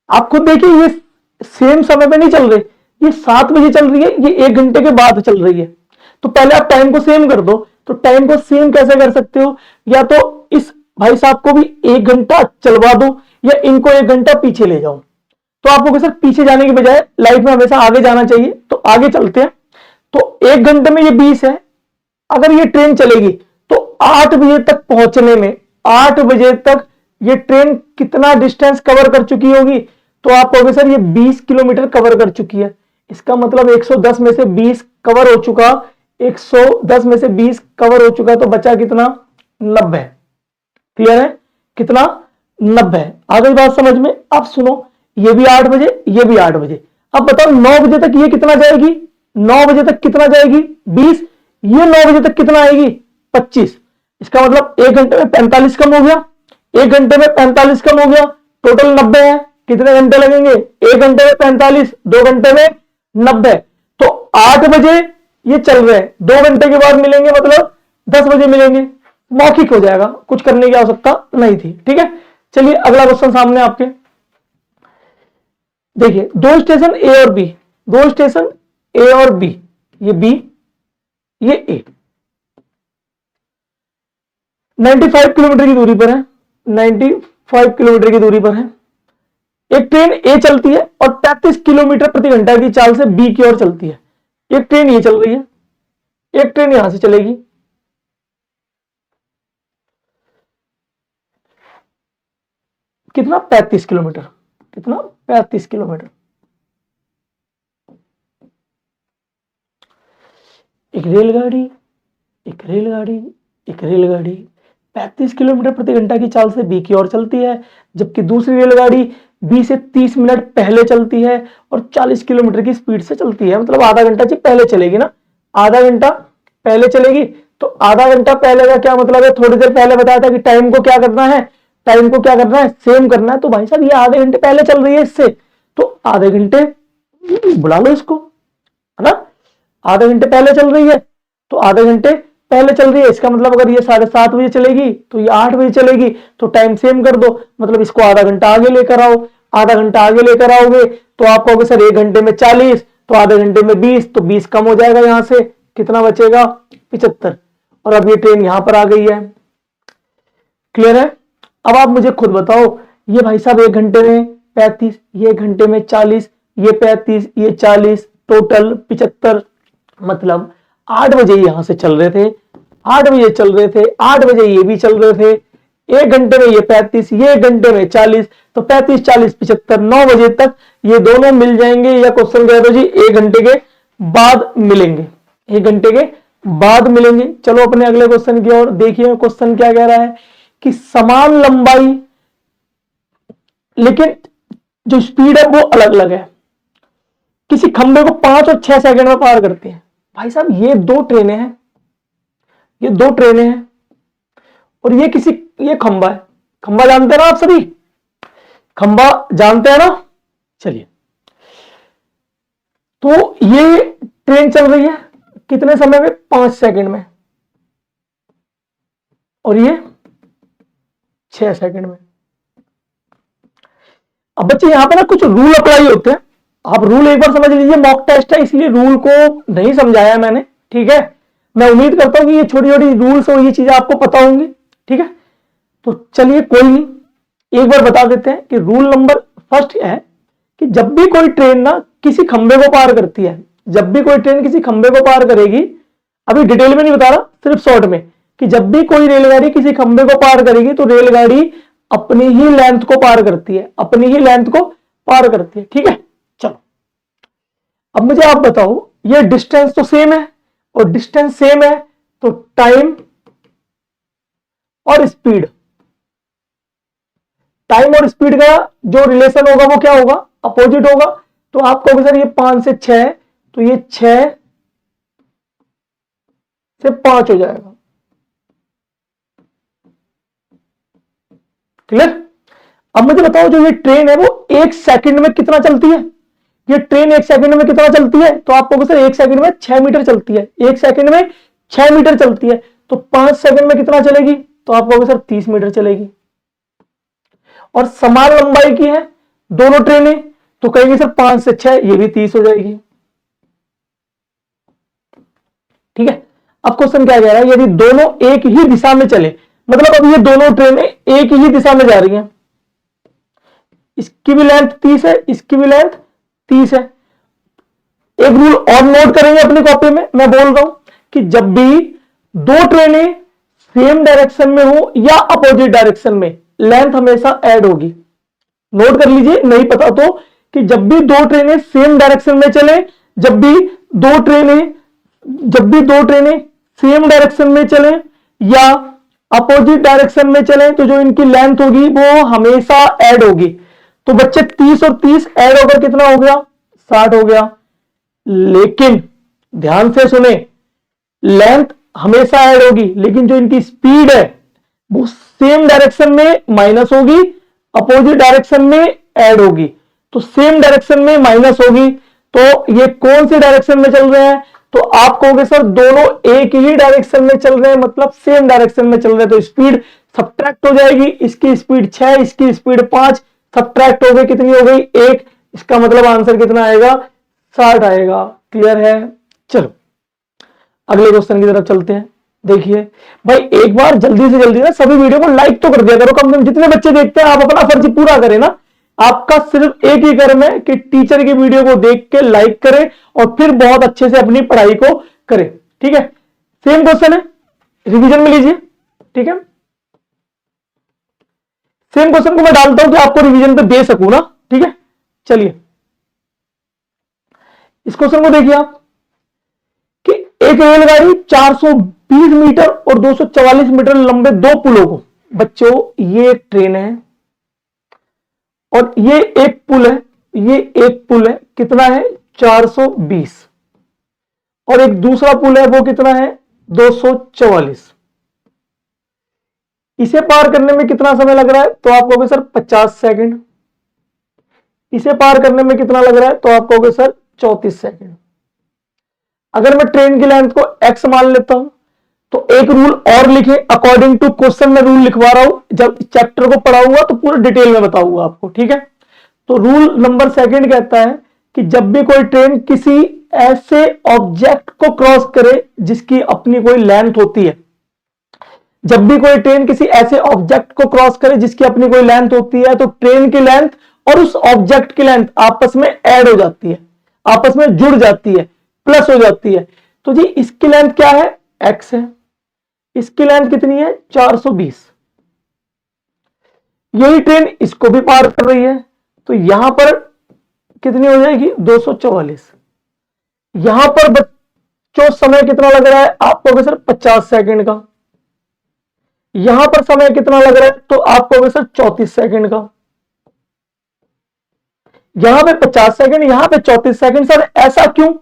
आप खुद देखिए ये सेम समय पे नहीं चल रहे, ये 7 बजे चल रही है, ये 1 घंटे के बाद चल रही है। तो पहले आप टाइम को सेम कर दो। तो टाइम को सेम कैसे कर सकते हो? या तो इस भाई साहब को भी 1 घंटा चलवा दो या इनको 1 घंटा पीछे ले जाओ। तो आपको सर पीछे जाने की बजाय लाइफ में हमेशा आगे जाना चाहिए, तो आगे चलते हैं। तो 1 घंटे में ये 20 है, अगर ये ट्रेन चलेगी तो 8 बजे तक पहुंचने में, 8 बजे तक ये ट्रेन कितना डिस्टेंस कवर कर चुकी होगी? तो आप कहोगे सर ये 20 किलोमीटर कवर कर चुकी है। इसका मतलब 110 में से 20 कवर हो चुका, 110 में से 20 कवर हो चुका, तो बचा कितना? 90। क्लियर है? कितना? 90। आ गई बात समझ में? अब सुनो, ये भी 8 बजे, ये भी 8 बजे। अब बताओ 9 बजे तक ये कितना जाएगी? 9 बजे तक कितना जाएगी? 20। ये 9 बजे तक कितना आएगी? 25। इसका मतलब 1 घंटे में 45 कम हो गया, 1 घंटे में 45 कम हो गया, टोटल 90 है। कितने घंटे लगेंगे? 1 घंटे में 45, 2 घंटे में 90। तो 8 बजे ये चल रहे हैं, 2 घंटे के बाद मिलेंगे, मतलब 10 बजे मिलेंगे। मौखिक हो जाएगा, कुछ करने की आवश्यकता नहीं थी, ठीक है। चलिए अगला क्वेश्चन सामने आपके देखिए। दो स्टेशन ए और बी, दो स्टेशन ए और बी, ये बी ये ए, 95 किलोमीटर की दूरी पर है, 95 किलोमीटर की दूरी पर है। एक ट्रेन ए चलती है और 33 किलोमीटर प्रति घंटा की चाल से बी की ओर चलती है। एक ट्रेन ये चल रही है, एक ट्रेन यहां से चलेगी। कितना 35 किलोमीटर, कितना 35 किलोमीटर। एक रेलगाड़ी, एक रेलगाड़ी, एक रेलगाड़ी 35 किलोमीटर प्रति घंटा की चाल से बी की ओर चलती है, जबकि दूसरी रेलगाड़ी बी से 30 मिनट पहले चलती है और 40 किलोमीटर की स्पीड से चलती है। मतलब आधा घंटा जी पहले चलेगी ना, आधा घंटा पहले चलेगी। तो आधा घंटा पहले का क्या मतलब है, थोड़ी देर पहले बताया था कि टाइम को क्या करना है, टाइम को क्या करना है, सेम करना है। तो भाई साहब ये आधे घंटे पहले चल रही है इससे, तो आधे घंटे बुला लो इसको, है ना। आधे घंटे पहले चल रही है तो आधे घंटे पहले चल रही है, इसका मतलब अगर ये 7:30 बजे चलेगी तो ये 8 बजे चलेगी, तो टाइम सेम कर दो। मतलब इसको आधा घंटा आगे लेकर आओ, आधा घंटा आगे लेकर आओगे तो आप कहोगे सर 1 घंटे में 40, तो आधे घंटे में 20, तो 20 कम हो जाएगा, यहां से कितना बचेगा 75। और अब ये ट्रेन यहां पर आ गई है। क्लियर है। अब आप मुझे खुद बताओ, ये भाई साहब 1 घंटे में 35, ये 1 घंटे में 40, ये 35, ये 40, टोटल 75। मतलब 8 बजे यहां से चल रहे थे, 8 बजे चल रहे थे, 8 बजे ये भी चल रहे थे, 1 घंटे में ये 35, ये 1 घंटे में 40, तो 35, 40, 75, 9 बजे तक ये दोनों मिल जाएंगे। या क्वेश्चन कह दो जी 1 घंटे के बाद मिलेंगे, 1 घंटे के बाद मिलेंगे। चलो अपने अगले क्वेश्चन की ओर देखिए। क्वेश्चन क्या कह रहा है कि समान लंबाई लेकिन जो स्पीड है वो अलग अलग है, किसी खंबे को 5 और 6 सेकंड में पार करती है। भाई साहब ये 2 ट्रेनें हैं, ये 2 ट्रेनें हैं और ये खंबा है। खंबा जानते हैं ना आप सभी, खंबा जानते हैं ना। चलिए, तो ये ट्रेन चल रही है कितने समय में, 5 सेकंड में, और ये 6 सेकंड में। अब बच्चे यहां पर ना कुछ रूल अप्लाई होते हैं, आप रूल एक बार समझ लीजिए। मॉक टेस्ट है इसलिए रूल को नहीं समझाया मैंने, ठीक है। मैं उम्मीद करता हूं कि ये छोटी छोटी रूल्स और ये चीजें आपको पता होंगी, ठीक है। तो चलिए कोई नहीं, एक बार बता देते हैं कि रूल नंबर फर्स्ट है कि जब भी कोई ट्रेन ना किसी खंबे को पार करती है, जब भी कोई ट्रेन किसी खंबे को पार करेगी, अभी डिटेल में नहीं बता रहा, सिर्फ शॉर्ट में, कि जब भी कोई रेलगाड़ी किसी खंबे को पार करेगी तो रेलगाड़ी अपनी ही लेंथ को पार करती है, अपनी ही लेंथ को पार करती है, ठीक है। चलो अब मुझे आप बताओ, ये डिस्टेंस तो सेम है और डिस्टेंस सेम है तो टाइम और स्पीड, टाइम और स्पीड का जो रिलेशन होगा वो क्या होगा, अपोजिट होगा। तो आप कहोगे सर ये 5 से 6, तो ये 6 से 5 हो जाएगा। क्लियर। अब मुझे बताओ जो ये ट्रेन है वो 1 सेकंड में कितना चलती है, ये ट्रेन 1 सेकंड में कितना चलती है, तो आप कहोगे सर 1 सेकंड में 6 मीटर चलती है, 1 सेकंड में 6 मीटर चलती है, तो 5 सेकंड में कितना चलेगी, तो आप कहोगे सर 30 मीटर चलेगी। और समान लंबाई की है दोनों ट्रेनें, तो कहेंगे सर 5 से 6 ये भी 30 हो जाएगी, ठीक है। अब क्वेश्चन क्या कह रहा है, यदि दोनों एक ही दिशा में चले, मतलब अब ये दोनों ट्रेनें एक ही दिशा में जा रही हैं, इसकी भी लेंथ 30 है, इसकी भी लेंथ 30 है। एक रूल और नोट करेंगे अपनी कॉपी में, मैं बोल रहा हूं कि जब भी 2 ट्रेनें सेम डायरेक्शन में हो या अपोजिट डायरेक्शन में, लेंथ हमेशा ऐड होगी। नोट कर लीजिए, नहीं पता तो, कि जब भी 2 ट्रेनें सेम डायरेक्शन में चले, जब भी दो ट्रेनें सेम डायरेक्शन में चले या अपोजिट डायरेक्शन में चले, तो जो इनकी लेंथ होगी वो हमेशा ऐड होगी। तो बच्चे 30 और 30 ऐड होकर कितना हो गया, 60 हो गया। लेकिन ध्यान से सुने, लेंथ हमेशा ऐड होगी, लेकिन जो इनकी स्पीड है वो सेम डायरेक्शन में माइनस होगी, अपोजिट डायरेक्शन में ऐड होगी। तो सेम डायरेक्शन में माइनस होगी, तो ये कौन सी डायरेक्शन में चल रहे हैं, तो आप कहोगे सर दोनों एक ही डायरेक्शन में चल रहे हैं, मतलब सेम डायरेक्शन में चल रहे हैं, तो स्पीड सब्ट्रैक्ट हो जाएगी। इसकी स्पीड 6, इसकी स्पीड 5, सब्ट्रैक्ट हो गई, कितनी हो गई 1। इसका मतलब आंसर कितना आएगा, 60 आएगा। क्लियर है। चलो अगले क्वेश्चन की तरफ चलते हैं। देखिए भाई, एक बार जल्दी से जल्दी ना सभी वीडियो को लाइक तो कर दिया करो, कम से कम जितने बच्चे देखते हैं आप अपना फर्ज पूरा करें ना। आपका सिर्फ एक ही कर्म है कि टीचर की वीडियो को देख के लाइक करें और फिर बहुत अच्छे से अपनी पढ़ाई को करें, ठीक है। सेम क्वेश्चन है, रिवीजन में लीजिए, ठीक है। सेम क्वेश्चन को मैं डालता हूं कि आपको रिवीजन पे दे सकूं ना, ठीक है। चलिए इस क्वेश्चन को देखिए आप कि एक रेलगाड़ी 420 मीटर और 244 मीटर लंबे दो पुलों को, बच्चों ये एक ट्रेन है और ये एक पुल है, ये एक पुल है, कितना है 420, और एक दूसरा पुल है वो कितना है 244। इसे पार करने में कितना समय लग रहा है, तो आप कहोगे सर 50 सेकंड। इसे पार करने में कितना लग रहा है, तो आप कहोगे सर 34 सेकंड। अगर मैं ट्रेन की लेंथ को x मान लेता हूं तो एक रूल और लिखे, अकॉर्डिंग टू क्वेश्चन में रूल लिखवा रहा हूं, जब चैप्टर को पढ़ाऊंगा तो पूरे डिटेल में बताऊंगा आपको, ठीक है। तो रूल नंबर सेकंड कहता है कि जब भी कोई ट्रेन किसी ऐसे ऑब्जेक्ट को क्रॉस करे जिसकी अपनी कोई लेंथ होती है, जब भी कोई ट्रेन किसी ऐसे ऑब्जेक्ट को क्रॉस करे जिसकी अपनी कोई लेंथ होती है, तो ट्रेन की लेंथ और उस ऑब्जेक्ट की लेंथ आपस में ऐड हो जाती है, आपस में जुड़ जाती है, प्लस हो जाती है। तो जी इसकी लेंथ क्या है, x है, इसकी लेंथ कितनी है 420। यही ट्रेन इसको भी पार कर रही है, तो यहां पर कितनी हो जाएगी 244। यहां पर बच्चों समय कितना लग रहा है, आप कहोगे सर 50 सेकंड का। यहां पर समय कितना लग रहा है, तो आप कहोगे सर 34 सेकंड का। यहां पे 50 सेकंड, यहां पे 34 सेकंड। सर ऐसा क्यों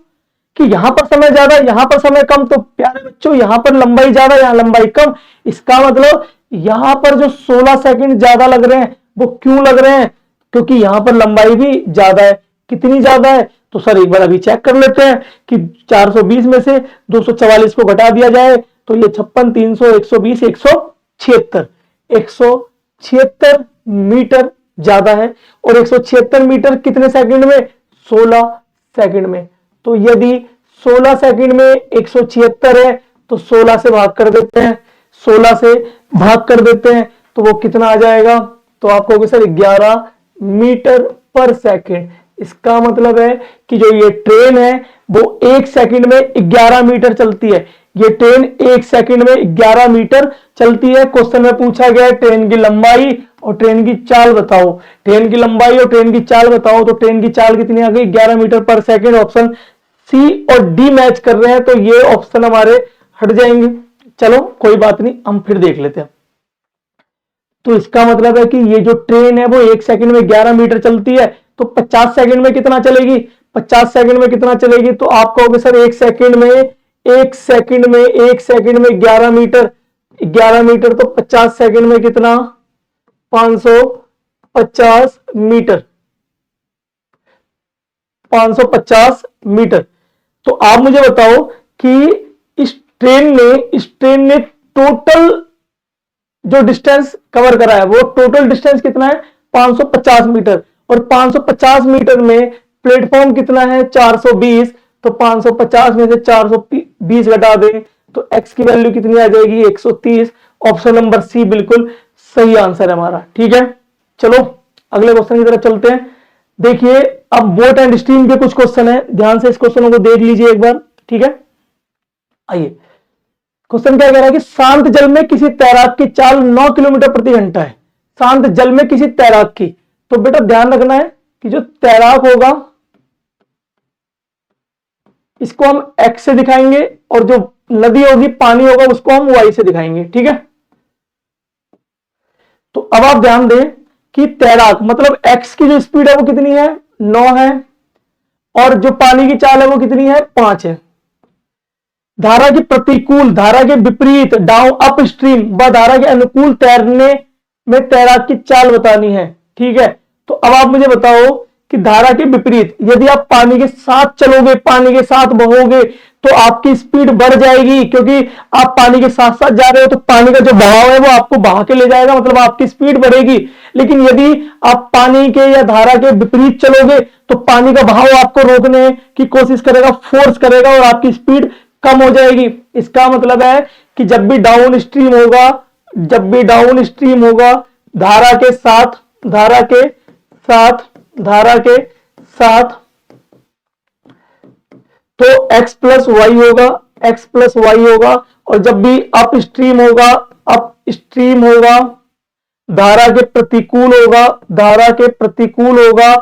कि यहां पर समय ज्यादा यहां पर समय कम? तो प्यारे बच्चों यहां पर लंबाई ज्यादा यहां लंबाई कम, इसका मतलब यहां पर जो 16 सेकंड ज्यादा लग रहे हैं वो क्यों लग रहे हैं, क्योंकि यहां पर लंबाई भी ज्यादा है। कितनी ज्यादा है, तो सर एक बार अभी चेक कर लेते हैं कि 420 में से 244 को घटा दिया जाए तो ये 56, 300, 120, 176, 176 मीटर ज्यादा है। और 176 मीटर कितने सेकंड में, 16 सेकंड में। तो यदि 16 सेकंड में 176 है तो 16 से भाग कर देते हैं, 16 से भाग कर देते हैं तो वो कितना आ जाएगा, तो आप कहोगे सर 11 मीटर पर सेकंड। इसका मतलब है कि जो ये ट्रेन है वो एक सेकंड में 11 मीटर चलती है। ये ट्रेन एक सेकंड में 11 मीटर चलती है। क्वेश्चन में पूछा गया है ट्रेन की लंबाई और ट्रेन की चाल बताओ, ट्रेन की लंबाई और ट्रेन की चाल बताओ, तो ट्रेन की चाल कितनी आ गई 11 मीटर पर सेकंड। ऑप्शन सी और डी मैच कर रहे हैं, तो ये ऑप्शन हमारे हट जाएंगे। चलो कोई बात नहीं, हम फिर देख लेते हैं। तो इसका मतलब है कि ये जो ट्रेन है वो एक सेकंड में 11 मीटर चलती है, तो 50 सेकंड में कितना चलेगी, 50 सेकंड में कितना चलेगी, तो आप कहोगे सर एक सेकंड में 11 मीटर, 11 मीटर, तो 50 सेकंड में कितना 550 मीटर, 550 मीटर। तो आप मुझे बताओ कि इस ट्रेन ने टोटल जो डिस्टेंस कवर करा है वो टोटल डिस्टेंस कितना है 550 मीटर, और 550 मीटर में प्लेटफॉर्म कितना है 420, तो 550 में से 420 घटा दें तो x की वैल्यू कितनी आ जाएगी 130। ऑप्शन नंबर सी बिल्कुल सही आंसर है हमारा, ठीक है। चलो अगले क्वेश्चन की तरफ चलते हैं। देखिए अब बोट एंड स्ट्रीम के कुछ क्वेश्चन है, ध्यान से इस क्वेश्चनों को देख लीजिए एक बार, ठीक है। आइए क्वेश्चन क्या कह रहा है कि शांत जल में किसी तैराक की चाल 9 किलोमीटर प्रति घंटा है। शांत जल में किसी तैराक की, तो बेटा ध्यान रखना है कि जो तैराक होगा इसको हम x से दिखाएंगे और जो नदी होगी पानी होगा उसको हम y से दिखाएंगे, ठीक है। तो अब आप ध्यान दें कि तैराक मतलब x की जो स्पीड है वो कितनी है 9 है, और जो पानी की चाल है वो कितनी है 5 है। धारा के प्रतिकूल, धारा के विपरीत डाउन अप स्ट्रीम व धारा के अनुकूल तैरने में तैराक की चाल बतानी है, ठीक है। तो अब आप मुझे बताओ कि धारा के विपरीत यदि आप पानी के साथ चलोगे, पानी के साथ बहोगे तो आपकी स्पीड बढ़ जाएगी, क्योंकि आप पानी के साथ साथ जा रहे हो तो पानी का जो बहाव है वो आपको बहा के ले जाएगा, मतलब आपकी स्पीड बढ़ेगी। लेकिन यदि आप पानी के या धारा के विपरीत चलोगे तो पानी का बहाव आपको रोकने की कोशिश करेगा, फोर्स करेगा और आपकी स्पीड कम हो जाएगी। इसका मतलब है कि जब भी डाउन स्ट्रीम होगा, जब भी डाउन स्ट्रीम होगा धारा के साथ, धारा के साथ, धारा के साथ, तो x प्लस वाई होगा, x प्लस वाई होगा। और जब भी अप स्ट्रीम होगा, अप स्ट्रीम होगा धारा के प्रतिकूल होगा, धारा के प्रतिकूल होगा,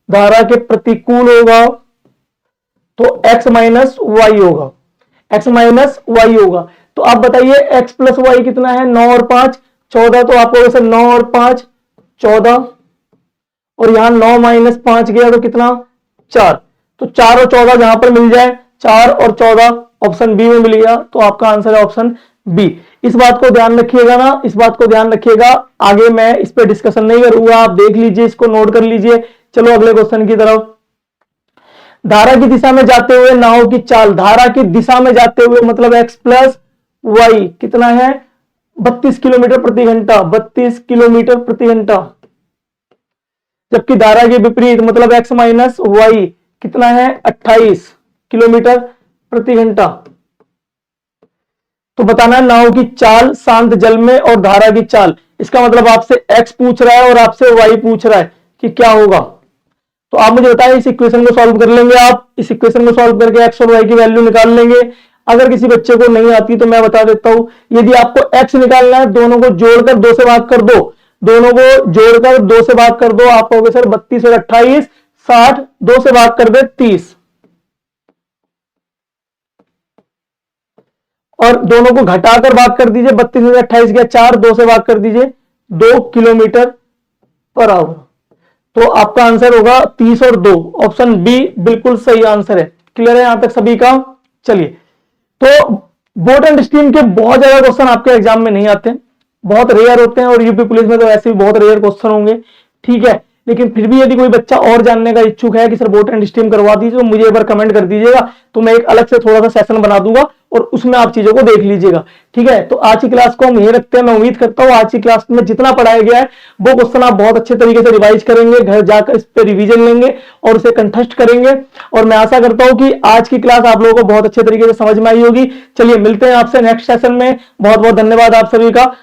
धारा के प्रतिकूल होगा तो x माइनस वाई होगा, x माइनस वाई होगा। तो आप बताइए x प्लस वाई कितना है, 9 और 5 14, तो आपको वैसे 9 और 5 14, और यहां 9 माइनस 5 गया तो कितना 4, तो 4 और 14 जहां पर मिल जाए 4 और 14 ऑप्शन बी में मिल गया, तो आपका आंसर है ऑप्शन बी। इस बात को ध्यान रखिएगा ना, इस बात को ध्यान रखिएगा, आगे मैं इस पे डिस्कशन नहीं करूंगा, आप देख लीजिए, इसको नोट कर लीजिए। चलो अगले क्वेश्चन की तरफ। धारा की दिशा में जाते हुए नाव की चाल, धारा की दिशा में जाते हुए मतलब x प्लस वाई कितना है 32 किलोमीटर प्रति घंटा, 32 किलोमीटर प्रति घंटा। जबकि धारा के विपरीत मतलब x माइनस वाई कितना है 28 किलोमीटर प्रति घंटा। तो बताना है नाव की चाल शांत जल में और धारा की चाल, इसका मतलब आपसे x पूछ रहा है और आपसे y पूछ रहा है कि क्या होगा। तो आप मुझे बताएं, इस इक्वेशन को सॉल्व कर लेंगे, आप इस इक्वेशन को सॉल्व करके x और y की वैल्यू निकाल लेंगे। अगर किसी बच्चे को नहीं आती तो मैं बता देता हूं, यदि आपको x निकालना है दोनों को जोड़कर 2 से भाग कर दो, दोनों को जोड़कर 2 से भाग कर दो, आप कहोगे सर 32 और 28 60, 2 से भाग कर दे 30, और दोनों को घटाकर भाग कर दीजिए, 32 में 28 गया 4, 2 से भाग कर दीजिए 2 किलोमीटर पर आवर। तो आपका आंसर होगा 30 और 2, ऑप्शन बी बिल्कुल सही आंसर है। क्लियर है यहां तक सभी का? चलिए, तो बोट एंड स्ट्रीम के बहुत ज्यादा क्वेश्चन आपके एग्जाम में नहीं आते, बहुत रेयर होते हैं, और यूपी पुलिस में तो ऐसे भी बहुत रेयर क्वेश्चन होंगे, ठीक है। लेकिन फिर भी यदि कोई बच्चा और जानने का इच्छुक है कि सर बोट एंड स्ट्रीम करवा दीजिए, तो मुझे एक बार कमेंट कर दीजिएगा, तो मैं एक अलग से थोड़ा सा सेशन बना दूंगा और उसमें आप चीजों को देख लीजिएगा, ठीक है। तो आज की क्लास को हम यही रखते हैं। मैं उम्मीद करता हूं आज की क्लास में जितना पढ़ाया गया है वो क्वेश्चन आप बहुत अच्छे तरीके से रिवाइज करेंगे, घर जाकर इस पर रिवीजन लेंगे और उसे कंठस्थ करेंगे, और मैं आशा करता हूं कि आज की क्लास आप लोगों को बहुत अच्छे तरीके से समझ में आई होगी। चलिए मिलते हैं आपसे नेक्स्ट सेशन में। बहुत बहुत धन्यवाद आप सभी का।